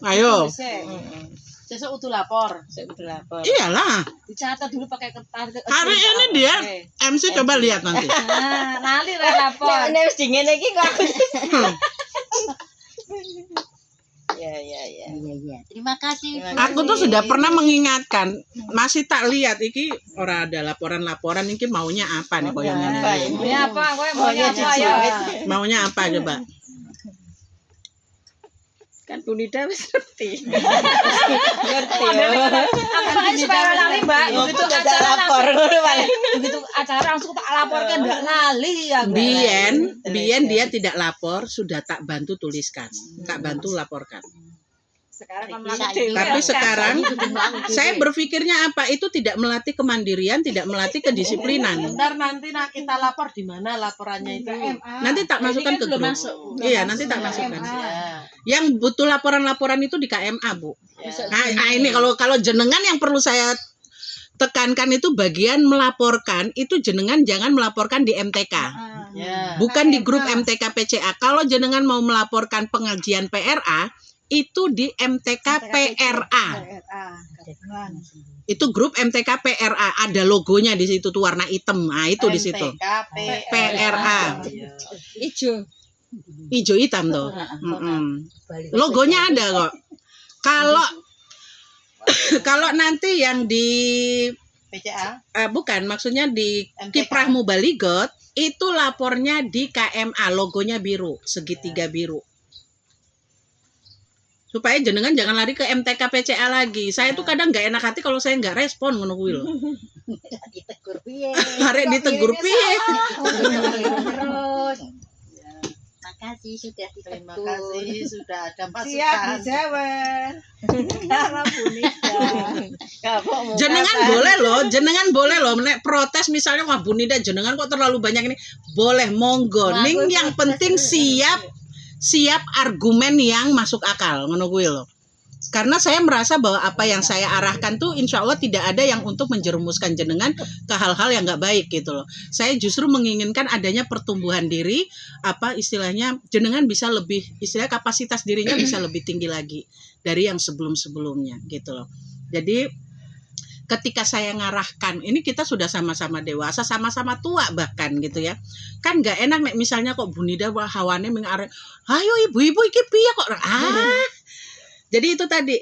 S2: Ayo.
S8: sesuk udah lapor
S6: Saya udah lapor.
S2: Iyalah.
S1: Dicatat dulu pakai kertas.
S2: Hari ini dia MC coba lihat nanti.
S1: Nah, nali ra lapor.
S6: Nek wis dingin iki kok aku. Ya.
S5: Iya iya. Terima kasih.
S2: Aku tuh sudah pernah mengingatkan, masih tak lihat iki ora ada laporan-laporan iki maunya apa nih koyongnya.
S6: Apa ini?
S4: Ya apa kowe maunya apa ya?
S2: Maunya apa coba?
S6: Kan Bu Nida wis ngerti.
S4: Aku pakai supaya lali Mbak. Begitu acara
S6: lapor
S4: begitu acara langsung tak laporkan enggak lali ya.
S2: Bien dia tidak lapor, sudah tak bantu tuliskan, tak bantu laporkan.
S1: Sekarang kan
S2: Tapi sekarang saya berpikirnya apa? Itu tidak melatih kemandirian, tidak melatih kedisiplinan.
S8: ntar nanti kita lapor di mana laporannya itu
S2: Nanti tak masukkan ke grup. Iya, nanti tak masukkan. Yang butuh laporan-laporan itu di KMA, Bu. Nah, ini kalau jenengan yang perlu saya tekankan itu bagian melaporkan, itu jenengan jangan melaporkan di MTK. Bukan di grup MTK PCA. Kalau jenengan mau melaporkan pengajian PRA, itu di MTK PRA. Itu grup MTK PRA, ada logonya di situ tuh warna hitam. Nah, itu di situ. PRA. Ijo hitam tuh. Logonya ada kok. Kalau nanti yang di
S8: PCA
S2: bukan, maksudnya di
S8: MTK.
S2: Kiprah Mubalighah itu lapornya di KMA, logonya biru, segitiga biru. Supaya jenengan jangan lari ke MTK PCA lagi. Saya tuh kadang nggak enak hati kalau saya nggak respon ngono kuwi lho.
S5: Ditegur piye?
S2: Arek ditegur piye?
S5: Terus. Makasih sudah
S8: terima
S5: ditegur.
S8: kasih sudah ada
S1: siap
S8: masukan
S1: dijawab. Karena Bu Nida.
S2: Jenengan boleh loh nek protes misalnya wah Bu Nida jenengan kok terlalu banyak ini. Boleh monggo. Ning yang penting siap argumen yang masuk akal ngono kuwi lho. Karena saya merasa bahwa apa yang saya arahkan tuh insya Allah tidak ada yang untuk menjerumuskan jenengan ke hal-hal yang nggak baik gitu loh. Saya justru menginginkan adanya pertumbuhan diri, apa istilahnya jenengan bisa lebih, istilah kapasitas dirinya bisa lebih tinggi lagi dari yang sebelum-sebelumnya gitu loh. Jadi ketika saya ngarahkan, ini kita sudah sama-sama dewasa, sama-sama tua bahkan gitu ya. Kan nggak enak nek misalnya kok Bu Nida hawane mengarek, ayo ibu-ibu iki piye kok. Jadi itu tadi.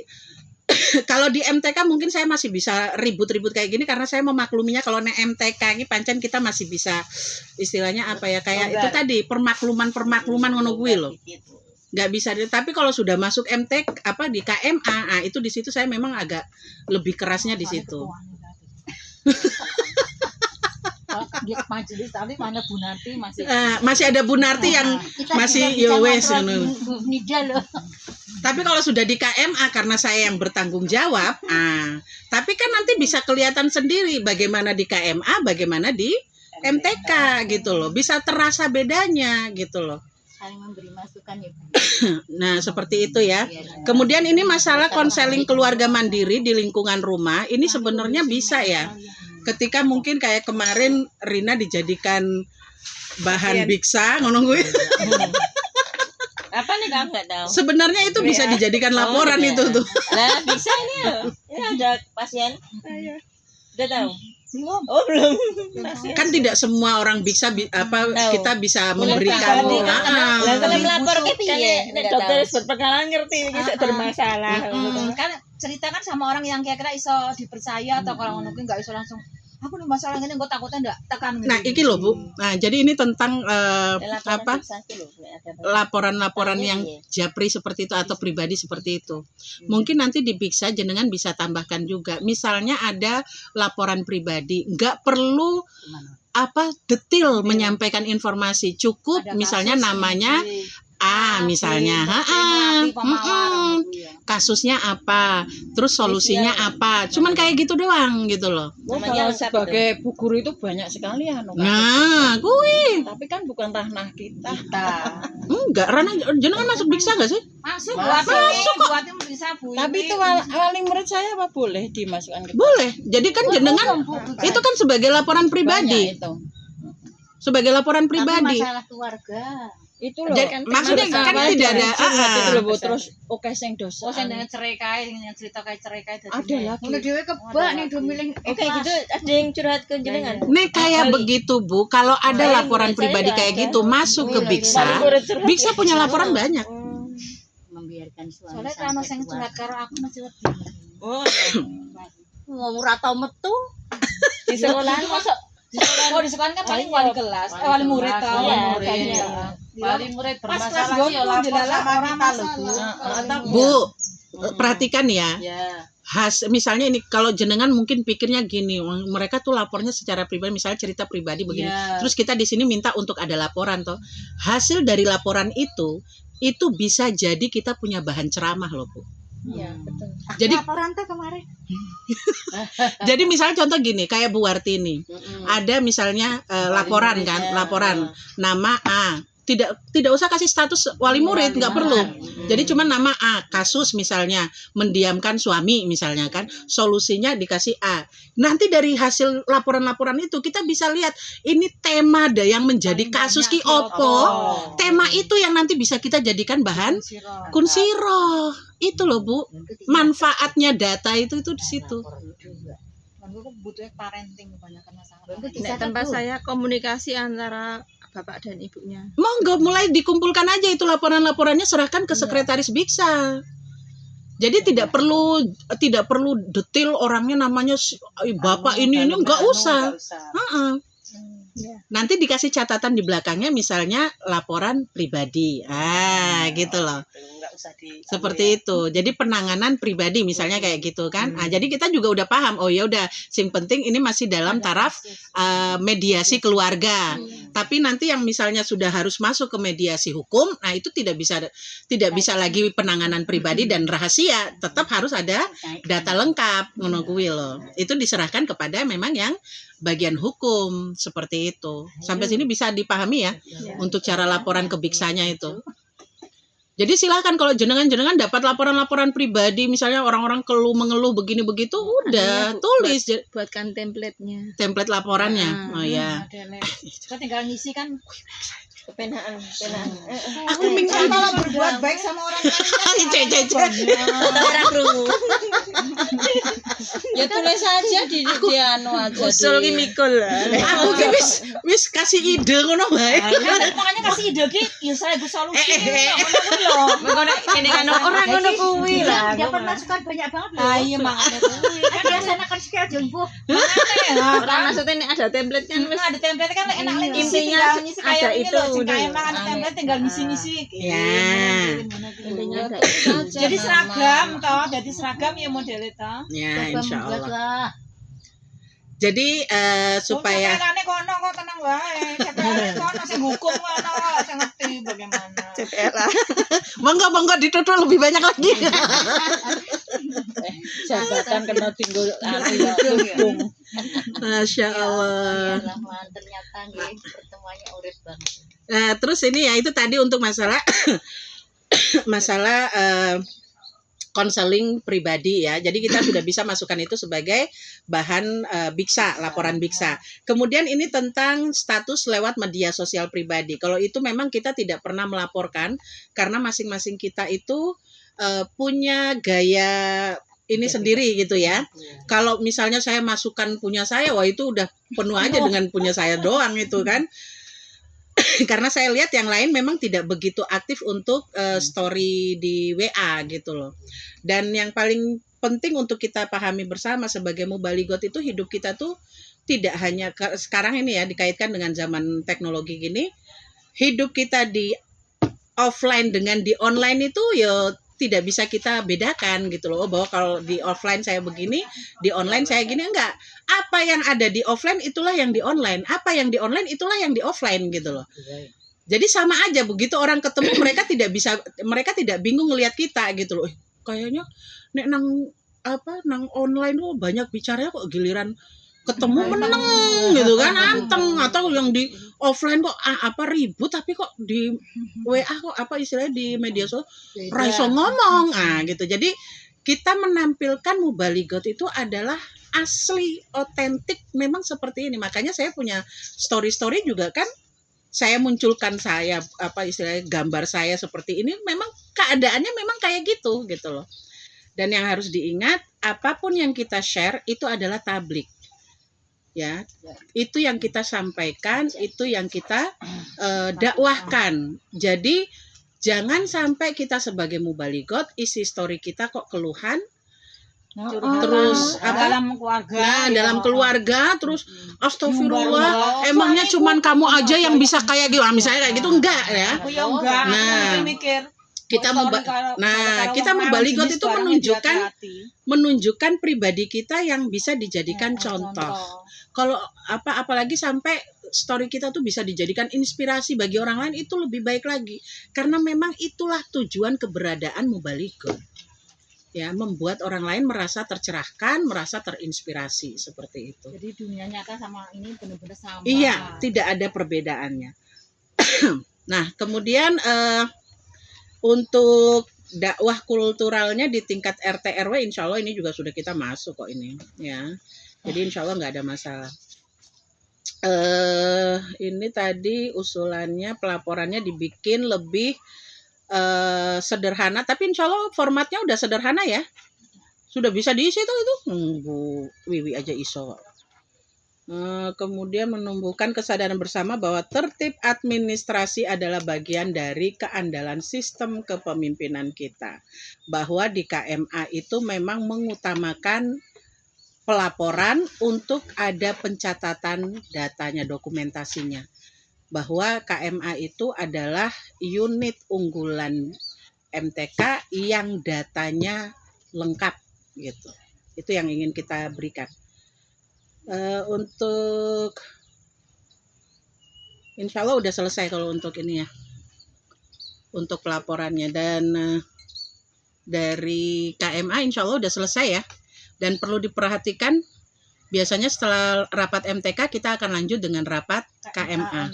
S2: Kalau di MTK mungkin saya masih bisa ribut-ribut kayak gini karena saya memakluminya. Kalau nek MTK ini pancen kita masih bisa istilahnya apa ya, kayak itu tadi permakluman ngono kuwi loh. Nggak bisa, tapi kalau sudah masuk MTK apa di KMA, nah itu di situ saya memang agak lebih kerasnya di situ.
S1: Dia majelis tadi mana Bu Narti
S2: masih ada Bu Narti yang masih yowes
S5: Nida loh.
S2: Tapi kalau sudah di KMA karena saya yang bertanggung jawab, tapi kan nanti bisa kelihatan sendiri bagaimana di KMA, bagaimana di MTK gitu loh. Bisa terasa bedanya gitu loh.
S5: Saling memberi masukan ya Bu.
S2: Nah seperti itu ya. Kemudian ini masalah konseling keluarga mandiri di lingkungan rumah, ini sebenarnya bisa ya. Ketika mungkin kayak kemarin Rina dijadikan bahan biksa ngono gue.
S6: Apa nih kamu nggak tahu?
S2: Sebenarnya itu bisa dijadikan laporan itu tuh.
S6: Nah bisa ini loh. Ini ada pasien. Udah tahu? Belum. Oh belum.
S2: Kan tidak semua orang bisa kita bisa memberikan.
S6: Lah kalau melapor kan dokter berpengalaman ngerti ini bermasalah.
S1: Kan ceritakan sama orang yang kira-kira iso dipercaya atau kalau ngono kuwi enggak iso langsung aku nih masalah ini gue takutnya enggak tekan gitu.
S2: Nah, iki loh Bu. Nah, jadi ini tentang laporan-laporan yang japri seperti itu atau pribadi seperti itu. Mungkin nanti di Biksa jenengan bisa tambahkan juga. Misalnya ada laporan pribadi, enggak perlu detail menyampaikan informasi, cukup misalnya namanya misalnya kasusnya apa, terus solusinya apa, cuman kayak gitu doang gitu loh.
S4: Kalau sebagai bu guru itu banyak sekali
S2: kuwi.
S4: Tapi kan bukan ranah kita.
S2: Enggak, ranah jenengan masuk Biksa enggak sih?
S1: Masuk buatnya bisa Bu.
S4: Tapi itu wali murid saya apa boleh dimasukkan ke?
S2: Boleh. Jadi kan jenengan itu kan sebagai laporan pribadi. Sebagai laporan pribadi.
S5: Masalah keluarga.
S4: Itu loh.
S2: Maksudnya kan tidak ada
S4: terus sing dosa.
S1: Sing cerai kae, yang cerita kayak cerai kae dadi.
S4: Ada lagi.
S5: Udah dhewe kebak nih do milih.
S6: Oke gitu ada yang curhat ke jenengan.
S2: Nih kayak begitu Bu, kalau ada laporan pribadi kayak gitu masuk ke Biksa, Biksa punya laporan banyak.
S5: Membiarkan suami.
S1: Soalnya kalau sing curhat karo aku masih lebih.
S5: Mau ora tau metu.
S6: Di sekolah masuk.
S1: Di sekolah kan paling wali kelas, wali murid tau.
S7: Wali murid
S1: Pas
S7: bermasalah
S1: kelas
S7: ya lapor sama kita loh Bu.
S2: Bu, perhatikan ya. Misalnya ini kalau jenengan mungkin pikirnya gini, mereka tuh lapornya secara pribadi, misalnya cerita pribadi begini. Terus kita di sini minta untuk ada laporan toh. Hasil dari laporan itu bisa jadi kita punya bahan ceramah loh Bu.
S4: Iya, betul.
S2: Jadi
S5: laporan tuh kemarin.
S2: Jadi misalnya contoh gini, kayak Bu Warti nih. Ada misalnya laporan kan, laporan nama A. Tidak usah kasih status wali murid, nggak perlu. Jadi cuma nama A, kasus misalnya mendiamkan suami misalnya kan, solusinya dikasih A. Nanti dari hasil laporan-laporan itu kita bisa lihat ini tema yang menjadi kasus ki opo. Tema itu yang nanti bisa kita jadikan bahan kunsiro. Itu loh Bu, manfaatnya data itu di situ.
S1: Aku butuhnya parenting kebanyakan masalah.
S4: Tempat saya komunikasi antara bapak dan ibunya.
S2: Monggo mulai dikumpulkan aja itu laporan-laporannya, serahkan ke sekretaris Biksa. Jadi tidak perlu detail orangnya namanya bapak ini enggak usah. Nanti dikasih catatan di belakangnya misalnya laporan pribadi. Gitu loh. Seperti itu. Jadi penanganan pribadi misalnya kayak gitu kan. Jadi kita juga udah paham. Oh ya udah, sing penting ini masih dalam taraf mediasi keluarga. Tapi nanti yang misalnya sudah harus masuk ke mediasi hukum, nah itu tidak bisa lagi penanganan pribadi dan rahasia. Tetap harus ada data lengkap ngono kuwi loh. Itu diserahkan kepada memang yang bagian hukum seperti itu. Sampai sini bisa dipahami ya untuk cara laporan ke Biksanya itu. Jadi silakan kalau jenengan dapat laporan-laporan pribadi, misalnya orang-orang mengeluh begini begitu, udah tulis
S4: buatkan template-nya.
S2: Template laporannya. Oh ya.
S1: Kita tinggal ngisi kan.
S6: Penaan.
S2: Aku minta
S1: kalau berbuat baik sama orang lain.
S4: Ya tulis aja di anu aja.
S6: Usul ki mikul.
S2: Aku ki wis kasih ide ngono bae.
S3: Makanya kasih ide ki ya saya solusi lho.
S6: Mengko kene kan orang ngono kuwi lah.
S5: Dapat masukan banyak banget loh.
S4: Ah iya makane kuwi.
S5: Kan dilaksanakan secara jumbo.
S6: Ora maksudnya nek ada template kan wis
S4: Ada template kan enak lagi
S6: Intinya
S4: ngisi
S6: ada
S4: kayak ini
S6: itu
S4: loh,
S6: udah.
S4: kayak ada template tinggal ngisi-ngisi.
S2: Ya.
S6: intinya ada itu aja.
S4: Jadi seragam toh, jadi seragam ya modelnya toh.
S2: Ya,
S5: Coba
S2: insya
S5: membuat
S2: Allah.
S5: lah.
S2: Jadi supaya
S4: Supaya kono kok tenang wae. Cepelane kono sing hukum kono, sing ngerti bagaimana.
S2: monggo ditutur lebih banyak lagi.
S6: Jabatan kena tinggal anu ya hukum.
S2: Masya Allah.
S5: Rahman, ternyata nih pertemuannya urip banget.
S2: Nah, terus ini ya itu tadi untuk masalah masalah konseling pribadi ya. Jadi kita sudah bisa masukkan itu sebagai bahan Biksa, laporan Biksa. Kemudian ini tentang status lewat media sosial pribadi. Kalau itu memang kita tidak pernah melaporkan karena masing-masing kita itu punya gaya ini sendiri gitu ya. Kalau misalnya saya masukkan punya saya, wah itu udah penuh aja dengan punya saya doang itu kan. Karena saya lihat yang lain memang tidak begitu aktif untuk story di WA gitu loh. Dan yang paling penting untuk kita pahami bersama sebagai mubaligot itu hidup kita tuh tidak hanya sekarang ini ya dikaitkan dengan zaman teknologi gini. Hidup kita di offline dengan di online itu ya tidak bisa kita bedakan gitu loh. Bahwa kalau di offline saya begini, di online saya gini, enggak. Apa yang ada di offline itulah yang di online. Apa yang di online itulah yang di offline gitu loh. Jadi sama aja begitu orang ketemu mereka tidak bingung ngelihat kita gitu loh. Kayaknya nek nang online tuh banyak bicaranya kok giliran ketemu meneng gitu kan anteng, atau yang di offline kok ribut tapi kok di WA kok istilahnya di media sosial raiso ngomong gitu. Jadi kita menampilkan mubaligot itu adalah asli otentik memang seperti ini. Makanya saya punya story juga kan saya munculkan saya istilahnya gambar saya seperti ini memang keadaannya memang kayak gitu loh. Dan yang harus diingat apapun yang kita share itu adalah tablik. Ya, itu yang kita sampaikan, itu yang kita dakwahkan. Jadi jangan sampai kita sebagai mubaligot isi story kita kok keluhan, terus
S4: dalam keluarga.
S2: Nah, dalam keluarga terus astagfirullah, emangnya cuman kamu aja yang bisa kayak gitu. Misalnya kayak gitu enggak ya.
S4: Aku ya enggak,
S2: Nah,
S4: aku mikir
S2: kita mubaligot itu menunjukkan pribadi kita yang bisa dijadikan contoh. Kalau apalagi sampai story kita tuh bisa dijadikan inspirasi bagi orang lain, itu lebih baik lagi. Karena memang itulah tujuan keberadaan mubaligot. Ya, membuat orang lain merasa tercerahkan, merasa terinspirasi seperti itu.
S3: Jadi dunia nyata sama ini benar-benar sama.
S2: Iya, tidak ada perbedaannya. Nah, kemudian untuk dakwah kulturalnya di tingkat RT RW, insya Allah ini juga sudah kita masuk kok ini, ya. Jadi insya Allah nggak ada masalah. Ini tadi usulannya pelaporannya dibikin lebih sederhana, tapi insya Allah formatnya udah sederhana ya. Sudah bisa diisi itu. Bu Wiwi aja iso. Kemudian menumbuhkan kesadaran bersama bahwa tertib administrasi adalah bagian dari keandalan sistem kepemimpinan kita. Bahwa di KMA itu memang mengutamakan pelaporan untuk ada pencatatan datanya, dokumentasinya. Bahwa KMA itu adalah unit unggulan MTK yang datanya lengkap gitu. Itu yang ingin kita berikan. Untuk insya Allah udah selesai kalau untuk ini ya, untuk pelaporannya, dan dari KMA insya Allah udah selesai ya. Dan perlu diperhatikan biasanya setelah rapat MTK kita akan lanjut dengan rapat KMA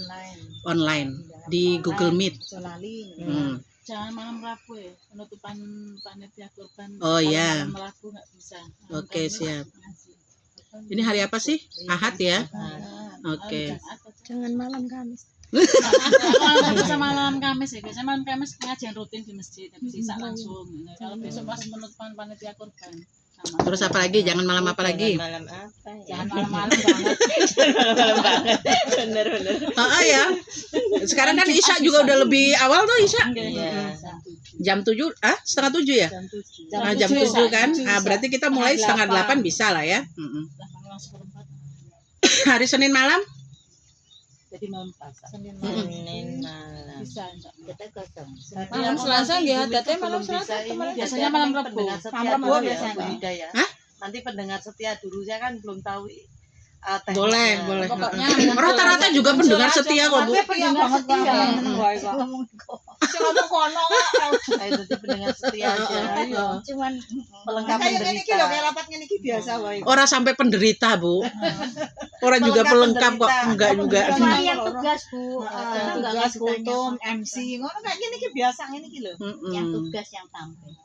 S2: online di Google Meet.
S7: Jangan malam Rabu ya, penutupan panitia kurban.
S2: Oh iya.
S7: Malam Rabu nggak bisa.
S2: Oke, siap. Ini hari apa sih? Ahad ya? Oke.
S8: Jangan malam Kamis.
S7: Sama malam Kamis ya. Biasanya malam Kamis pengajian rutin di masjid, tapi sisa langsung. Kalau besok pas penutupan panitia kurban
S2: Terus apa lagi? Jangan malam apa lagi?
S6: Malam apa ya?
S7: Jangan malam-malam banget.
S6: Malam banget. Bener.
S2: Ya. Sekarang kan Isya juga udah lebih awal tuh Isya.
S6: Iya.
S2: Jam 7, setengah 7 ya? Jam 7 kan? Berarti kita mulai setengah 8 bisa lah ya. Hari Senin malam?
S7: Jadi malam pasar.
S6: Senin malam.
S7: Bisa.
S5: Kita kosong.
S4: Malam Selasa nggih adate malam Selasa kemarin.
S7: Biasanya malam Rabu.
S8: Pendengar setia
S7: Malam
S8: dulu
S7: Rabu
S8: ya,
S7: biasanya.
S8: Mbak Ida ya.
S2: Hah?
S8: Nanti pendengar setia dulu, saya kan belum tahu
S2: Boleh.
S4: Pokoknya
S2: Rata-rata juga pendengar setia kok, Bu.
S1: pendengar setia.
S4: ngomong kono
S8: Saya jadi pendengar setia aja.
S5: Cuman
S8: Pelengkap
S1: Kayak ngene iki lho,
S8: penderita.
S1: kayak rapat ngene iki biasa wae.
S2: Orang sampai penderita, Bu. Orang juga pelengkap kok. Enggak juga.
S5: kecuali yang tugas, Bu. Kita enggak
S1: Tugas
S5: ngasih tanya
S1: kultum, MC, ngono kayak ngene iki biasa ngene iki lho.
S5: yang tugas yang tampil.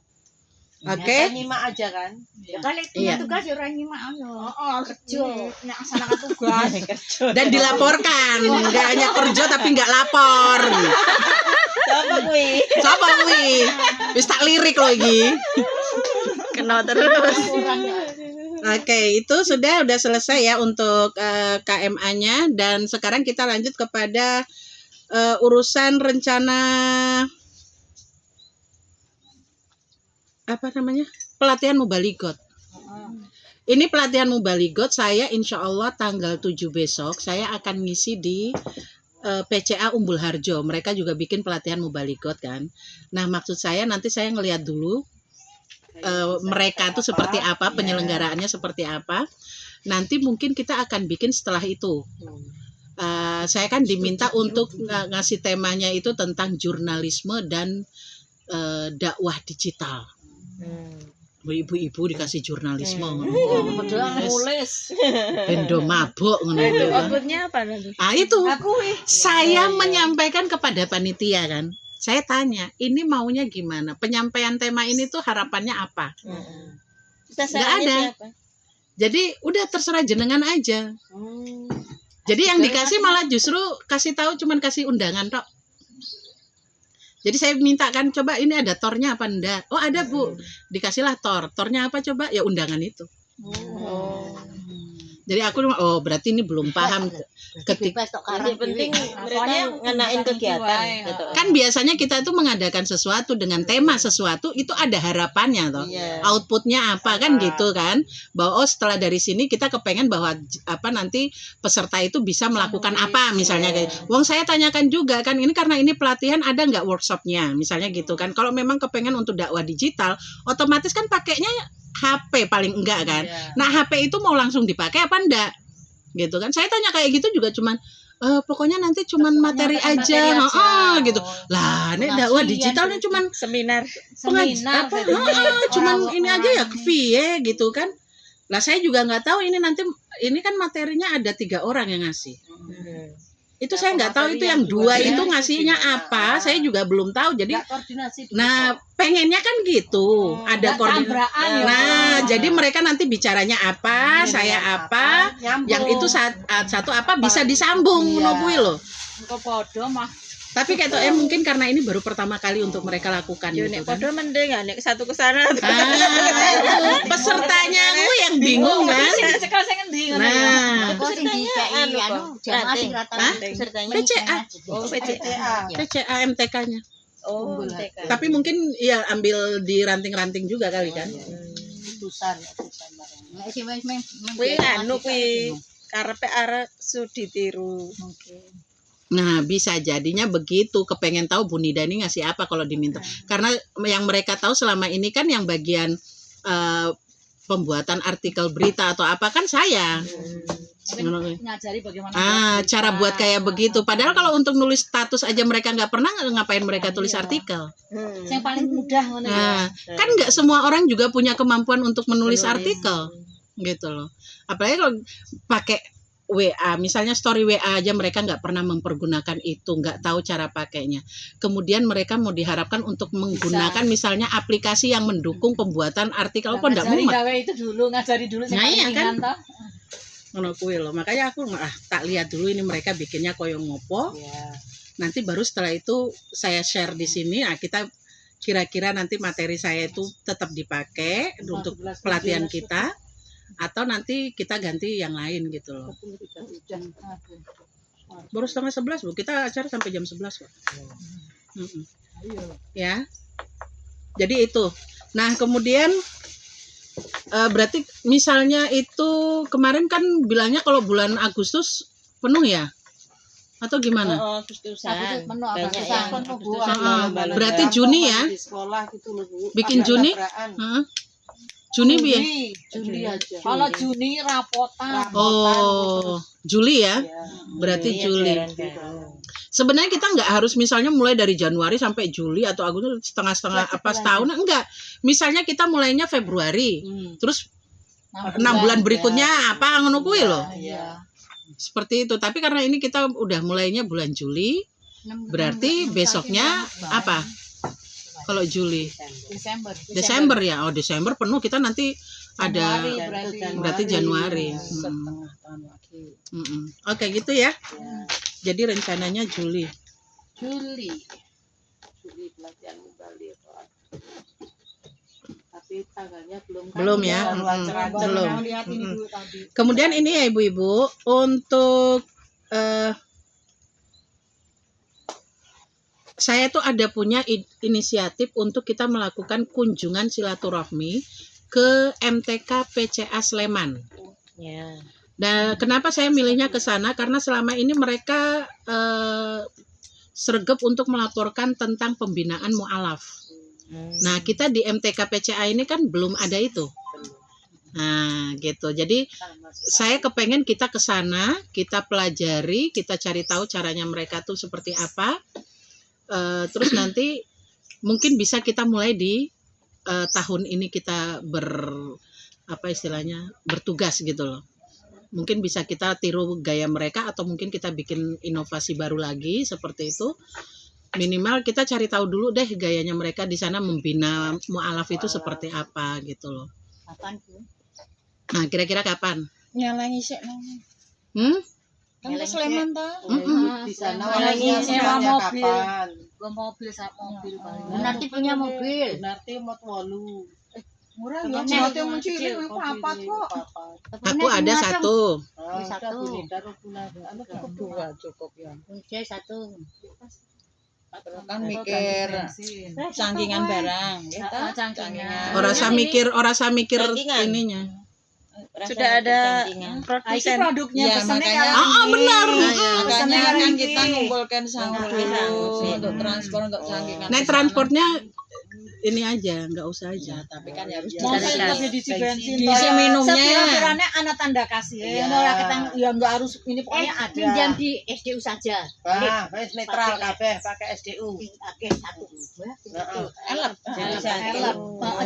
S2: Oke.
S8: Saya nyimak aja kan.
S5: Ya kalau itu
S2: Iya.
S5: tugas ya orang nyimak ayo.
S1: Heeh,
S5: Kerja.
S1: nek laksanakan tugas.
S2: Dan dilaporkan. Enggak hanya kerja tapi enggak lapor.
S6: Siapa kuwi?
S2: Siapa kuwi? Wis tak lirik loh iki.
S6: Kena terus.
S2: Oke, itu sudah selesai ya untuk KMA-nya, dan sekarang kita lanjut kepada urusan rencana apa namanya? Pelatihan Mubalighot. Ini pelatihan Mubalighot saya insya Allah tanggal 7 besok saya akan ngisi di PCA Umbul Harjo. Mereka juga bikin pelatihan Mubalighot kan. Nah, maksud saya nanti saya ngelihat dulu mereka tuh seperti apa, penyelenggaraannya seperti apa. Nanti mungkin kita akan bikin setelah itu. Saya kan diminta untuk ngasih temanya itu tentang jurnalisme dan dakwah digital. Ibu-ibu dikasih jurnalisme
S4: Padahal nulis.
S2: bendo mabuk ngono
S6: Itu
S2: kan.
S6: outputnya apa nanti?
S2: Itu
S1: Aku
S2: saya menyampaikan kepada panitia kan. Saya tanya, ini maunya gimana? Penyampaian tema ini tuh harapannya apa? Nggak ada. Jadi udah terserah jenengan aja. Jadi yang dikasih malah justru kasih tahu cuman kasih undangan tok. Jadi saya minta kan, coba ini ada tornya apa enggak? Oh ada Bu, dikasihlah tor. Tornya apa coba? Ya undangan itu. Jadi aku berarti ini belum paham. Ketika
S5: Bebas tok
S6: Yang
S5: karang.
S6: penting mereka ngenain kegiatan gitu.
S2: kan biasanya kita itu mengadakan sesuatu dengan tema sesuatu itu ada harapannya toh.
S8: Iya.
S2: Outputnya apa kan gitu kan, bahwa setelah dari sini kita kepengen bahwa nanti peserta itu bisa melakukan apa misalnya kayak wong saya tanyakan juga kan, ini karena ini pelatihan ada nggak workshopnya misalnya gitu kan. Kalau memang kepengen untuk dakwah digital otomatis kan pakainya HP paling enggak kan. Nah HP itu mau langsung dipakai apa enggak gitu kan. Saya tanya kayak gitu juga cuman pokoknya nanti cuman materi aja, gitu lah. Ini dakwah digitalnya cuman
S6: Seminar.
S2: cuman ini aja ya kepiye gitu kan. Lah saya juga nggak tahu ini nanti ini kan materinya ada 3 orang yang ngasih. Itu saya nggak tahu itu yang 2 itu ngasihnya apa, saya juga belum tahu. Jadi
S8: Koordinasi dulu.
S2: nah pengennya kan gitu, ada koordinasi. Nah jadi mereka nanti bicaranya apa, saya apa, yang itu satu apa bisa disambung ngono kuwi lho.
S7: Kok podo mah.
S2: Tapi kayak mungkin karena ini baru pertama kali untuk mereka lakukan
S6: Yo
S2: gitu
S6: nek
S2: kan.
S6: padha mending ya nek satu ke sana.
S2: Pesertanya aku yang bingung kan.
S7: Sekal saya ngendi
S2: Nah,
S5: Kok sing dikai jamaah sing rata.
S6: Pesertanya.
S2: PCA,
S6: Oh, PCA.
S2: PCA MTK-nya.
S6: Oh, TK.
S2: Tapi mungkin ya ambil di ranting-ranting juga kali kan.
S8: Utusan.
S5: Nek sing wis
S6: Kuwi anu kuwi karepe arek sudi tiru.
S2: Nah, bisa jadinya begitu. Kepengen tahu Bu Nida ini ngasih apa kalau diminta. Karena yang mereka tahu selama ini kan yang bagian pembuatan artikel berita atau apa kan saya.
S7: ngajari bagaimana
S2: Cara buat kayak begitu. Padahal kalau untuk nulis status aja mereka nggak pernah, ngapain mereka tulis artikel.
S5: yang paling mudah ngono ya.
S2: Nah, kan nggak semua orang juga punya kemampuan untuk menulis artikel, gitu loh. Apalagi kalau pakai WA, misalnya story WA aja mereka nggak pernah mempergunakan itu, nggak tahu cara pakainya. Kemudian mereka mau diharapkan untuk menggunakan misalnya aplikasi yang mendukung pembuatan artikel apa nggak mumet.
S7: itu dulu ngajari dulu
S2: Nah, iya kan? Ngono kuwi loh. Makanya aku tak lihat dulu ini mereka bikinnya koyo ngopo. Nanti baru setelah itu saya share di sini. Nah, kira-kira nanti materi saya itu tetap dipakai untuk pelatihan kita atau nanti kita ganti yang lain gitu loh. Baru 10:30 Bu, kita acara sampai jam 11 Pak. Ya. Jadi itu. Nah, kemudian berarti misalnya itu kemarin kan bilangnya kalau bulan Agustus penuh ya? Atau gimana?
S6: Agustusan.
S2: Berarti Juni ya?
S8: Di sekolah gitu loh Bu.
S2: Bikin
S8: Ada
S2: Juni?
S8: tabrakan.
S2: Heeh. Juni bi ya?
S8: Juli aja.
S4: Kalau Juni rapotan.
S2: Oh, Juli ya? Berarti Juli. Sebenarnya kita nggak harus misalnya mulai dari Januari sampai Juli atau Agustus setengah-setengah apa setahun, enggak. Misalnya kita mulainya Februari, terus 6 bulan berikutnya apa ngono kuwi loh. Seperti itu. Tapi karena ini kita udah mulainya bulan Juli, berarti besoknya apa? Kalau Juli, Desember ya. Oh, Desember penuh, kita nanti ada berarti Januari. Oke, gitu ya. Jadi rencananya Juli.
S8: Juli pelatihan kembali Pak. Tapi tanggalnya belum
S2: Ya. Belum.
S1: Lihat ini dulu tadi.
S2: Kemudian ini ya Ibu-ibu, untuk saya tuh ada punya inisiatif untuk kita melakukan kunjungan silaturahmi ke MTK PCA Sleman.
S6: Ya.
S2: Dan kenapa saya milihnya ke sana? Karena selama ini mereka sregep untuk melaporkan tentang pembinaan mu'alaf. Nah, kita di MTK PCA ini kan belum ada itu. Nah, gitu. Jadi saya kepengen kita ke sana, kita pelajari, kita cari tahu caranya mereka tuh seperti apa. Terus nanti mungkin bisa kita mulai di tahun ini kita bertugas gitu loh. Mungkin bisa kita tiru gaya mereka atau mungkin kita bikin inovasi baru lagi seperti itu. Minimal kita cari tahu dulu deh gayanya mereka di sana membina mu'alaf itu seperti apa gitu loh.
S5: Kapan Bu?
S2: Nah, kira-kira kapan?
S4: Nyalangi sik. Kan ke Sleman ta?
S8: di sana
S4: Nyalangi sewa mobil.
S8: kapan?
S5: Gua mobil paling. Nanti punya mobil.
S8: Nanti mau 8.
S1: Murah ya, nanti mencuri itu apa kok?
S2: Aku ada satu.
S5: Satu.
S4: Dua cukup ya.
S5: Kunci satu.
S4: Kan mikir cangkingan barang, ya ta? Cangkingan.
S2: Orang saya mikir
S6: Rankingan.
S2: ininya.
S6: Sudah ada
S1: Itu
S6: produsen.
S1: produknya
S4: Ya,
S1: pesannya
S4: makanya-
S1: kalau
S2: benar.
S4: Makanya kan
S1: ini.
S4: kita ngumpulkan sanggup
S6: Sanggup.
S4: untuk transport untuk cangkingan.
S2: Nah, transportnya ini aja, nggak usah aja.
S4: Tapi kan harus
S1: Masa
S6: Cari-cari.
S1: kita diisi bensin,
S4: diisi minumnya.
S1: Sekira-kiranya anak tanda kasih.
S4: Iya.
S1: Ya, kita ya nggak harus ini pokoknya ada.
S5: Pinjam di SDU saja.
S8: Wes netral kabeh pakai SDU.
S5: Oke, satu.
S4: elep.
S6: Jadi satu.
S1: Elep.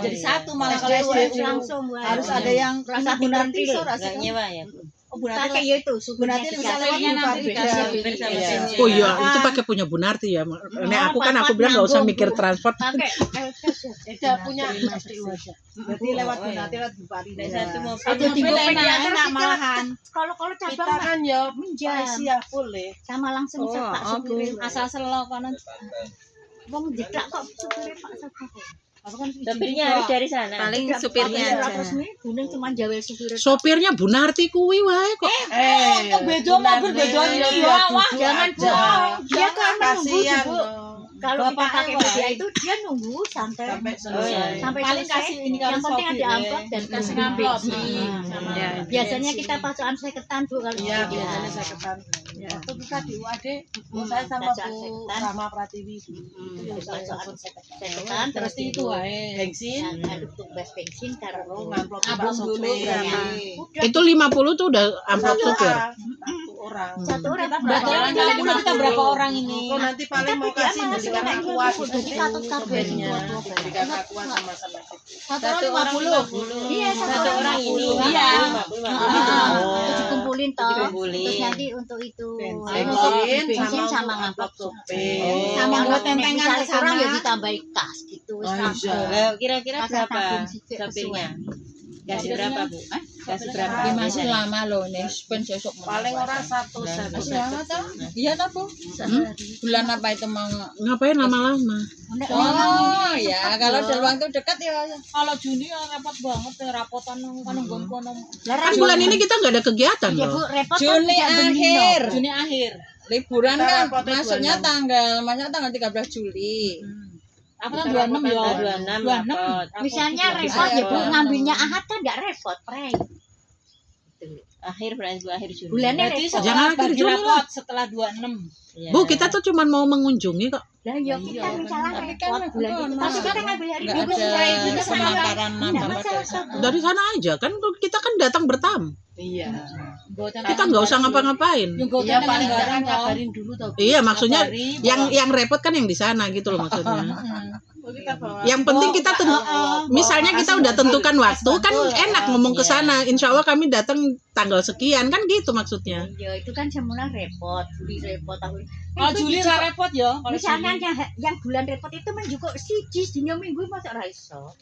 S1: Jadi satu malah kalau
S5: SDU
S1: SDU.
S5: langsung
S1: Harus ada yang
S5: Rasa
S1: Bu Narti
S5: dipilih.
S1: so rasanya.
S6: Nggak nyewa ya.
S1: Oh, Bu Narti.
S5: pakai itu
S1: Bu Narti bisa lewat
S6: Supir sama bensin.
S2: Oh iya, itu pakai punya Bu Narti ya. Nek aku kan aku bilang nggak usah mikir transport.
S5: pakai
S8: Tidak punya SDU aja.
S1: Berarti lewat Bu Narti lewat Bu Pari.
S6: Nek satu mobil.
S5: Satu di
S1: Mobil
S5: GoPay
S1: enak,
S5: terus
S1: malahan.
S5: kalau
S8: Kita
S5: cabang
S8: kan ya
S5: minjam
S8: Asia boleh.
S5: sama langsung
S4: Oh,
S5: Pak supir
S4: asal selok kono.
S5: wong didak kok supir Pak Supir. Aku kan
S6: Supirnya harus dari sana.
S3: Paling supirnya aja.
S5: Gunung cuma jawa supir.
S2: Sopirnya Bu Narti kuwi wae kok.
S1: Beda mobil beda ini ya. Wah,
S5: Jangan Bu. Dia kan menunggu
S8: Kasihan.
S5: Bu. Kalau kita pakai media itu dia nunggu sampai
S8: Sampai
S6: Oh ya.
S5: sampai
S1: paling
S5: selesai.
S1: kasih ini kalau
S5: Yang penting ada
S1: sopir,
S5: amplop dan kasih
S1: amplop.
S5: bensin.
S3: Ya.
S5: Biasanya kita pasokan seketan Bu kalau
S8: Iya,
S5: gitu.
S8: biasanya saya ketan. Waktu kita di UAD, saya sama Bu sama Pratiwi. Itu yang saya
S5: Pasokan
S8: sebut
S5: seketan terus
S4: Itu wae.
S8: bensin.
S5: aduk tumbas bensin karo
S8: Ngamplop
S1: Abang dulu berapa?
S2: Itu 50 tuh udah amplop supir.
S8: Satu orang.
S5: satu orang
S1: Berarti kita berapa orang ini?
S8: Kok nanti paling mau kasih belikan aqua gitu.
S5: Jadi katut kabeh.
S8: Belikan aqua sama itu.
S6: Satu orang 50.
S5: Iya,
S6: Satu orang ini.
S1: Iya.
S6: 50.
S5: Itu dikumpulin toh.
S6: Dikumpulin.
S5: Terus nanti untuk itu
S8: Bensin
S5: sama
S8: sama
S5: ngamplop
S8: sopir.
S1: Sama
S5: Yang
S1: buat tentengan
S5: misalnya
S1: ke sana.
S5: kurang ya ditambahin kas gitu.
S8: Oh, iya.
S6: Lah, kira-kira
S5: Pasang
S6: berapa
S5: tabung sipir
S6: sopirnya? Kasih berapa, Bu? Kasih berapa?
S4: Ini masih lama loh nih, ben sesuk
S8: Paling orang satu
S4: Masih lama tau? Iya tau Bu? Bulan apa itu mau?
S2: Ngapain lama-lama?
S4: Oh ya, kalau dalam waktu dekat ya.
S8: Kalau Juni ya repot banget ya rapotan kan nggak kono.
S2: Kan bulan ini kita nggak ada kegiatan
S5: Ya Bu,
S2: loh.
S5: repot kan
S4: Juni
S5: tidak begini,
S4: akhir.
S5: no.
S8: Juni akhir.
S4: Liburan
S8: Kita
S4: kan
S8: rapotnya
S4: masuknya
S8: 26.
S4: tanggal 13 Juli.
S8: Aku kan 26 ya.
S6: 26 rapot.
S5: Misalnya
S8: Rapot
S5: repot ya Bu,
S6: Repot.
S5: ngambilnya Ahad kan enggak repot, Prei.
S6: Akhir berarti akhir Juni.
S5: Bulannya
S8: Berarti
S5: repot.
S2: Jangan
S8: setelah
S2: akhir
S8: bagi
S2: Juli
S8: rapot setelah 26.
S6: Iya.
S2: Bu, kita tuh cuma mau mengunjungi kok.
S5: Lah ya kita misalnya
S4: Tapi kan
S5: repot bulan itu.
S4: enggak
S5: Tapi kita ngambil hari
S4: Nggak
S5: Minggu,
S4: ada
S5: Prei. Kita sama
S4: pemaparan
S5: Enggak
S4: apa-apa dari
S5: masalah.
S4: sana.
S2: Dari sana aja kan kita kan datang bertamu.
S8: Iya.
S2: Kita nggak usah ngapa-ngapain.
S8: Iya paling enggak kan kabarin dulu tau.
S2: Iya, maksudnya yang repot kan yang di sana gitu loh maksudnya. Yang penting kita misalnya kita udah tentukan waktu kan enak ngomong ke sana. Insya Allah kami datang tanggal sekian kan gitu maksudnya.
S5: Ya itu kan semula repot, Juli repot tahun.
S8: Kalau Juli nggak repot ya. Kalau
S5: Misalnya
S8: Juli.
S5: yang bulan repot itu men juga siji dina minggu masa ra iso.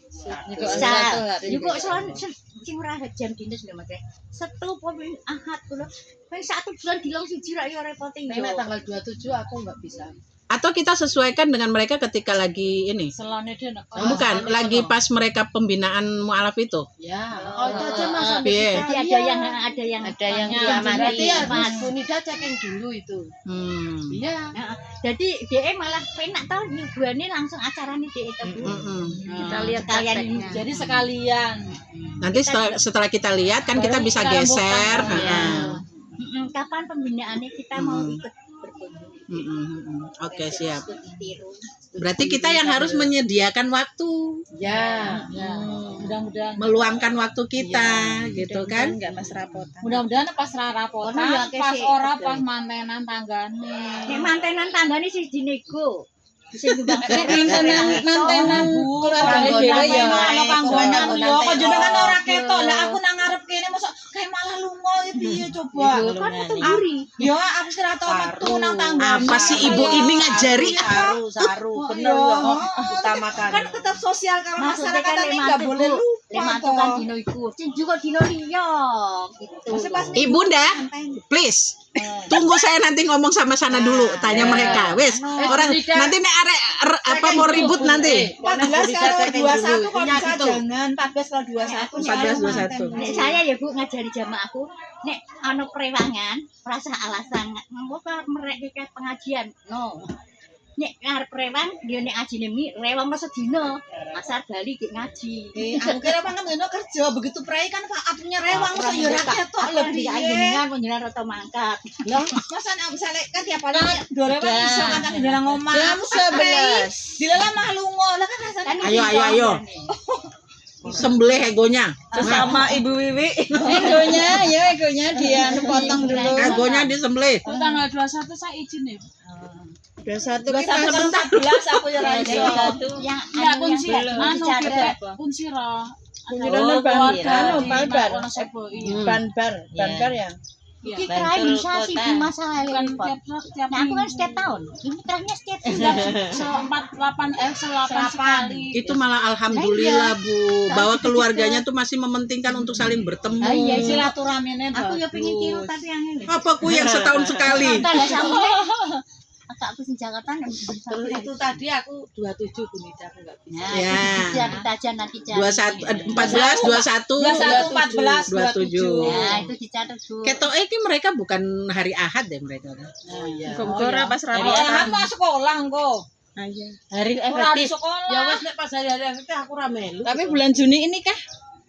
S4: Juga
S5: Bisa.
S4: satu hari.
S5: Juga soal sing ora jam dinas lho Mas. Setu pomin Ahad kula. Men satu bulan dilong siji ra yo repot yo.
S8: Nek tanggal 27 aku nggak bisa.
S2: Atau kita sesuaikan dengan mereka ketika lagi ini.
S8: Selane dia nak.
S2: Bukan, lagi pas mereka pembinaan mualaf itu.
S8: Ya. Oh itu aja Mas.
S2: Iya.
S5: Jadi ada yang
S6: Ada yang
S8: Berarti
S6: diamati.
S8: ya Mas Bunida cekin dulu itu. Iya.
S5: Nah, jadi DE malah penak tau nyuguhane langsung acarane DE itu.
S2: Mm-mm.
S5: Kita lihat kalian ini.
S8: Jadi sekalian.
S2: Nanti setelah kita lihat kan kita bisa
S8: kita
S2: geser.
S8: rembukan.
S2: Heeh.
S5: Kapan pembinaannya kita mau ikut berkunjung.
S2: Oke, siap.
S5: Ikut ditiru.
S2: Berarti kita yang harus menyediakan waktu,
S8: Ya. Mudah-mudahan.
S2: meluangkan waktu kita, gitu kan?
S4: Enggak pas rapotan.
S8: Mudah-mudahan pas rapotan,
S5: Ono ya
S8: pas
S5: kese.
S8: ora pas mantenan tanggane.
S5: Nek mantenan tanggane sih dinego. Sing nyumbang
S4: Mantenan keluargane dhewe ya.
S8: Ono panggonan yo, kok jenengan ora ketok. Lah aku
S5: aku
S8: nang ngarep kene mosok kayak malah lunga iki piye coba.
S5: kan metu mburi.
S8: Yo aku kira tau metu nang tanggane.
S2: Apa sih ibu ini ngajari?
S8: Saru, bener yo. Utamakan. Kan tetap sosial karo
S5: Maksudnya
S8: masyarakat
S5: kan
S8: ini
S5: lima
S8: enggak boleh
S5: tuku.
S8: lupa.
S5: Lima tuh kan dino iku. Sing juga dino liya gitu.
S8: Maksudnya pas
S2: Ibunda, please. Tunggu saya nanti ngomong sama sana dulu, tanya mereka. Wes, orang nanti nek arek apa mau ribut nanti.
S8: 14 kalau 21 kalau bisa jangan 14 kalau 21
S5: Nek saya ya Bu ngajari jamaahku, nek anu prewangan, rasa alasan ngopo merek iki pengajian. No. Nek ngarep rewang, dia nek ngajine mi rewang sedina. Asar bali ki ngaji.
S8: Aku kira pangan ngono kerja begitu prai kan Pak punya rewang mesti yo ra ketok
S5: Lebih
S8: lebih.
S5: ajengan panjenengan rata mangkat.
S8: Lah, masa nek misalnya kan tiap hari do rewang iso kan kan jalan ngomong.
S4: Jam 11.
S8: Dilala mah lunga lah kan rasane.
S2: Ayo. Sembelih egonya.
S6: Sesama Ibu Wiwi.
S4: Egonya dia potong dulu.
S2: Egonya disembelih.
S7: Tanggal 21 saya izin ya.
S4: 21
S8: 14 aku ya ra iso.
S5: Yang
S7: Ya
S5: anu
S7: kunci
S5: yang
S7: anu
S5: bicara.
S7: kunci roh.
S4: Kunci ban balbar.
S7: Ban
S4: Banbar ya.
S5: Iki
S6: Bantul
S5: terakhir bisa sih
S6: kota.
S5: Bu masalah
S7: Bukan
S5: repot.
S7: tiap
S5: Nah, aku kan
S7: minggu.
S5: setiap tahun. Ini terakhirnya setiap
S7: Selapan sekali.
S2: Itu malah alhamdulillah Bu, bahwa keluarganya tuh masih mementingkan untuk saling bertemu.
S5: Ah, iya,
S8: Silaturahmine
S5: Aku ya pengen tiru tapi yang ini.
S2: Apa ku yang setahun sekali?
S5: Kalau sampai aku sing Jakarta yang bersama.
S8: Itu tadi aku 27 Bunida aku enggak bisa.
S5: Nah,
S2: Ya.
S5: itu aja nanti cari.
S2: 14, 21,
S8: 21 14
S2: 27.
S5: Ya, itu dicatat Bu.
S2: Ketok iki mereka bukan hari Ahad deh mereka.
S8: Oh iya.
S4: Gora pas
S8: Hari
S4: rapotan.
S8: Ahad mau sekolah engko.
S6: Hari
S8: Ora di
S6: efektif.
S8: sekolah.
S9: Ya wes nek pas hari-hari efektif aku ra melu.
S4: Tapi bulan Juni ini kah?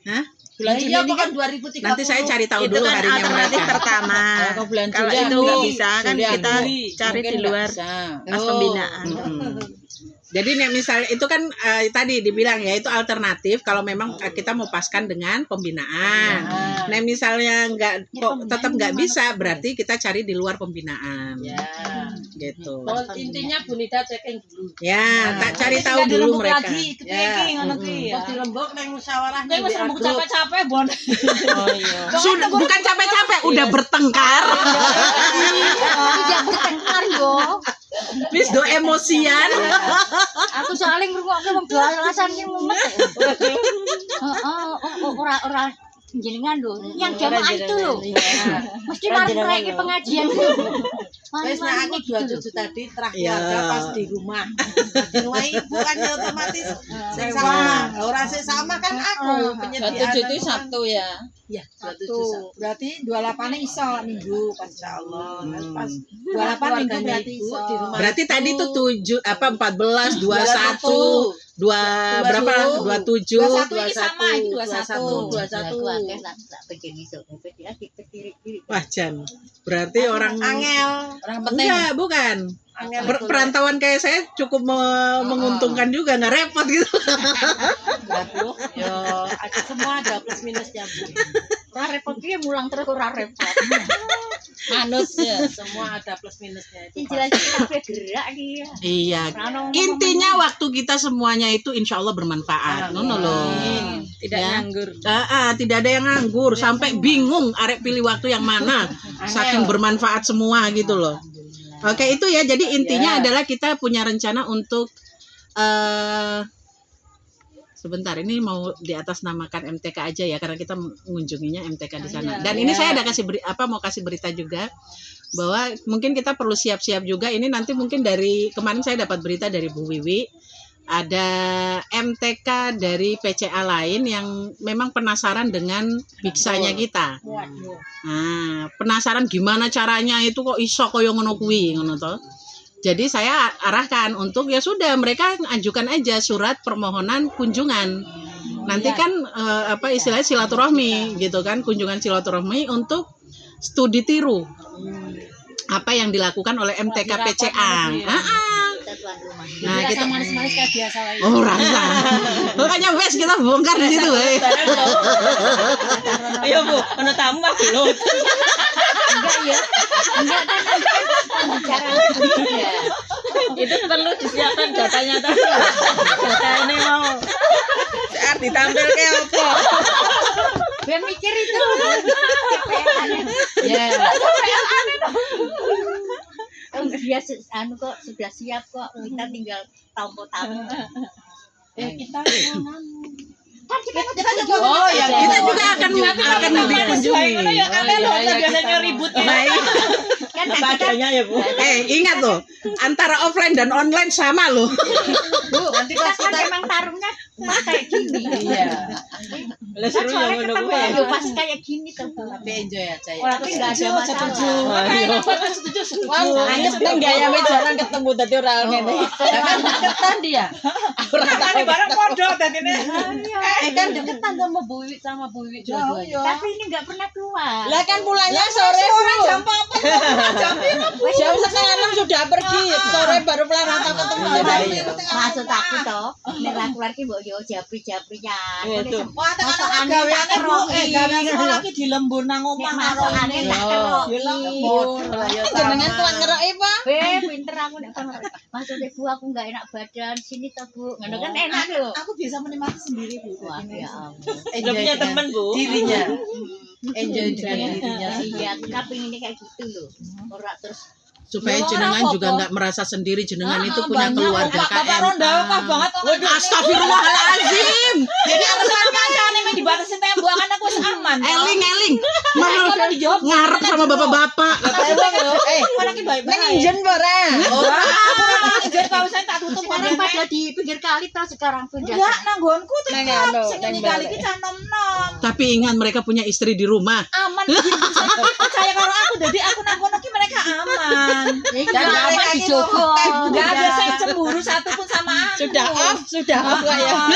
S2: Hah?
S4: Bulan Juni
S9: Iya
S4: ini kan
S9: bukan 2030.
S2: Nanti saya cari tahu
S6: Itu
S2: dulu
S6: kan
S2: harinya
S6: alternatif
S2: mereka.
S6: pertama.
S4: kalau bulan
S6: Kalau
S4: Juli
S6: itu
S4: aku
S6: nggak bisa kan
S4: Juli
S6: kita
S4: aku
S6: cari
S4: mungkin
S6: di
S4: nggak
S6: luar
S4: bisa.
S6: pas pembinaan.
S2: Jadi nih misalnya itu kan tadi dibilang ya itu alternatif kalau memang kita mau paskan dengan pembinaan. Nah misalnya kok tetap nggak bisa berarti kita cari di luar pembinaan.
S9: Ya.
S2: Gitu.
S9: Kalau intinya Bunida checking dulu.
S2: Ya, tak cari tahu dulu mereka.
S8: Lagi
S9: Ya.
S8: iki ngono ki.
S9: Terus dirembuk nang musyawarah
S8: Nek wis rembuk capek-capek bon.
S6: Oh iya.
S2: Sudah bukan capek-capek, udah bertengkar.
S5: Tidak bertengkar yo.
S2: Wis do emosian.
S5: Aku soalnya ngrungokke wong dua alasan ki mumet. Heeh, ora jenengan loh, yang jamaah itu loh, mesti mereka pengajian tuh.
S8: Wes nek aku 27 tadi terah keluarga pas di rumah. Di rumah ibu kan ya otomatis sing sama. Ora sing sama kan aku penyediaan.
S4: 27 itu Sabtu ya.
S8: Ya, 27 berarti 28 iso minggu pas insyaallah. Pas 28 minggu berarti iso di rumah.
S2: Berarti tadi tuh 14, 21, 2 berapa? 27,
S8: 21 ini sama itu 21.
S2: Wah, Jan. Berarti orang
S4: Orang penting.
S2: enggak, bukan. Perantauan kayak saya cukup menguntungkan juga, nggak repot gitu.
S8: Yo, ada semua ada plus minusnya, Bu.
S5: Ora repot ki mulang terus ora repot.
S4: Manut ya.
S8: Semua ada plus minusnya itu.
S5: Sing jelas kabeh gerak iki.
S2: Iya. Intinya waktu kita semuanya itu insya Allah bermanfaat. Ngono loh.
S4: Tidak nganggur.
S2: Tidak ada yang nganggur sampai bingung arek pilih waktu yang mana. Saking bermanfaat semua gitu loh. Oke, itu ya. Jadi intinya adalah kita punya rencana untuk sebentar, ini mau di atas namakan MTK aja ya, karena kita mengunjunginya MTK di sana. Dan ini saya ada mau kasih berita juga bahwa mungkin kita perlu siap-siap juga. Ini nanti mungkin dari kemarin saya dapat berita dari Bu Wiwi, ada MTK dari PCA lain yang memang penasaran dengan biksanya kita. Nah, penasaran gimana caranya itu kok iso koyo ngono kuwi ngono to. Jadi saya arahkan untuk ya sudah mereka ajukan aja surat permohonan kunjungan. Nanti kan istilahnya silaturahmi gitu kan, kunjungan silaturahmi untuk studi tiru apa yang dilakukan oleh MTK PCA. Nah, kita
S8: manis-manis kayak biasa lagi.
S2: Oh, rasa. Makanya wes kita bongkar di situ.
S4: Ayo Bu, ono tamu mah belum.
S5: Enggak ya. Enggak kan bicara ya.
S4: Itu perlu disiapkan datanya tadi. Data ini mau ditampil kayak apa?
S5: Gue mikir itu.
S4: Ya.
S5: Dia kok sudah siap kok, kita tinggal tamu-tamu.
S8: Kita
S2: Oh ya, kita juga akan dikunjungi.
S4: Biasanya ribut
S5: Kan
S4: padanya ya Bu.
S2: Ingat loh, antara offline dan online sama loh.
S5: Bu, nanti kita kan memang tarungnya pas kayak gini.
S4: Iya. Lah seru ya
S5: Soalnya
S4: ngono
S5: ketemu
S4: kuwi.
S5: ya pas kayak gini tuh.
S8: tapi enjoy aja ya.
S5: Orang tuh nggak ada masalah.
S4: Anjep nang gayane jarang ketemu dadi ora ngene.
S8: Kan deketan dia.
S4: Ora bareng padha dadine.
S8: Kan deketan sama Bu Wiwi dua-duanya.
S5: Tapi ini nggak pernah keluar.
S4: Lah kan pulangnya sore
S8: Jam 4.
S4: jam 6 sudah pergi. Sore baru pulang atau ketemu.
S5: Maksud aku toh, nek ra keluar ki mbok yo japri-japrian.
S4: Itu.
S8: Wah, tekan gaweane Bu, gaweane sekolah ki di lembur nang omah karo
S5: Masukane tak
S8: lembur. Ya
S4: Jenengan kuat ngeroki apa?
S5: pinter aku nek kon. Maksudnya Bu aku nggak enak badan sini toh Bu. Ngono kan enak lho.
S8: Aku bisa menikmati sendiri Bu.
S5: Wah, ya ampun.
S4: Enggak punya teman Bu.
S8: Dirinya. Enjoy dengan dirinya.
S5: Iya, tapi ini kayak gitu loh. Ora terus
S2: Supaya jenengan juga nggak merasa sendiri, jenengan itu punya keluarga
S4: Bapak Ronda
S2: KMA.
S4: banget.
S2: Astagfirullahaladzim.
S4: Jadi alasan kancane men dibatasi tembuangan aku wis aman.
S2: Eling. Ngarep sama bapak-bapak.
S4: Orang ki baik-baik. Nang injen ora.
S8: Ora.
S4: Aku ora injen kalau saya tak tutup
S5: sekarang pada di pinggir kali toh sekarang pindah.
S8: Enggak, nang nggonku
S4: Nang
S8: tetep
S4: anu,
S8: sing
S4: nang
S8: kali
S4: balik.
S8: ki can nom-nom.
S2: Tapi ingat mereka punya istri di rumah.
S8: Aman gitu. Percaya karo aku jadi aku nang kono ki mereka aman.
S5: Dan apa dijogo.
S8: Enggak ada saya cemburu satupun sama aku.
S4: Sudah off ya.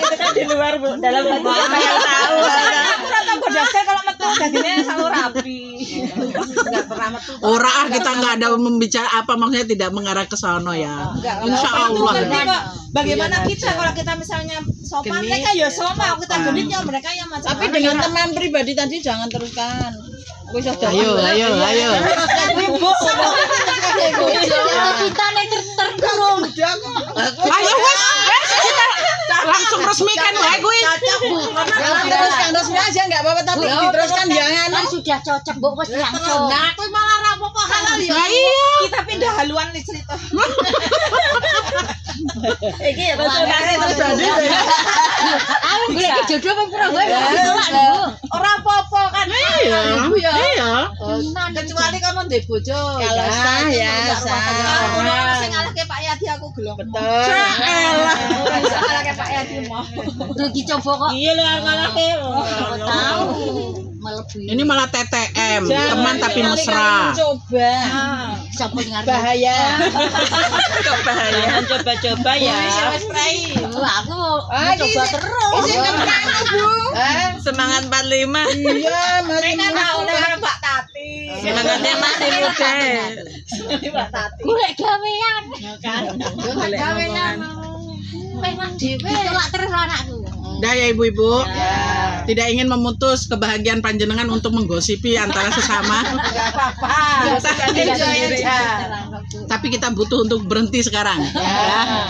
S4: Itu kan di luar Bu. Dalam hati siapa yang tahu.
S8: Aku ora tau daftar kalau metu dadine selalu rapi. Enggak pernah metu.
S2: Ora kita nggak ada membicara apa, maksudnya tidak mengarah ke sana ya. Insya Allah.
S8: Bagaimana kita kalau kita misalnya sopan, mereka ya sopan, kita genitnya mereka yang macam.
S4: Tapi dengan teman pribadi tadi jangan teruskan. Wis ada.
S2: Ayo.
S5: Kita nih terkurung.
S2: Ayo wes, kita langsung resmikan wae kuwi.
S4: Teruskan resmi aja enggak apa-apa tapi diteruskan jangan.
S5: Kan sudah cocok mbok wis langsung.
S8: Nah, aku malah rapopo halal ya.
S2: Nah, iya.
S8: Kita pindah haluan nih cerita.
S4: Iki ya terus
S5: Aku golek jodoh apa pura gue ditolak lho.
S8: Ora apa-apa kan.
S2: Iya. Iya.
S8: Kecuali kamu ndek bojo.
S4: Kalau sah ya, sah.
S1: Ora sing ngalahke Pak Yadi aku gelem.
S4: Betul.
S1: Ora iso ngalahke Pak Yadi mau.
S5: Udah dicoba kok.
S6: Iya lho ngalahke.
S5: Tahu. Melebihi.
S2: Ini malah TTM, teman tapi mesra.
S4: Coba.
S5: Siapa yang ngarep?
S4: Bahaya.
S6: Jangan coba-coba ya.
S5: Aku coba terus.
S6: Semangat 45.
S4: Iya, masih
S1: Oleh Mbak Tati.
S6: Semangatnya masih muda.
S1: Mbak Tati.
S5: Golek gawean.
S1: Golek gawean.
S5: Pengen dhewe. Ditolak terus anakku.
S2: Dah ya ibu-ibu, tidak ingin memutus kebahagiaan panjenengan untuk menggosipi antara sesama,
S1: Enjoy aja.
S2: tapi kita butuh untuk berhenti sekarang. Ya.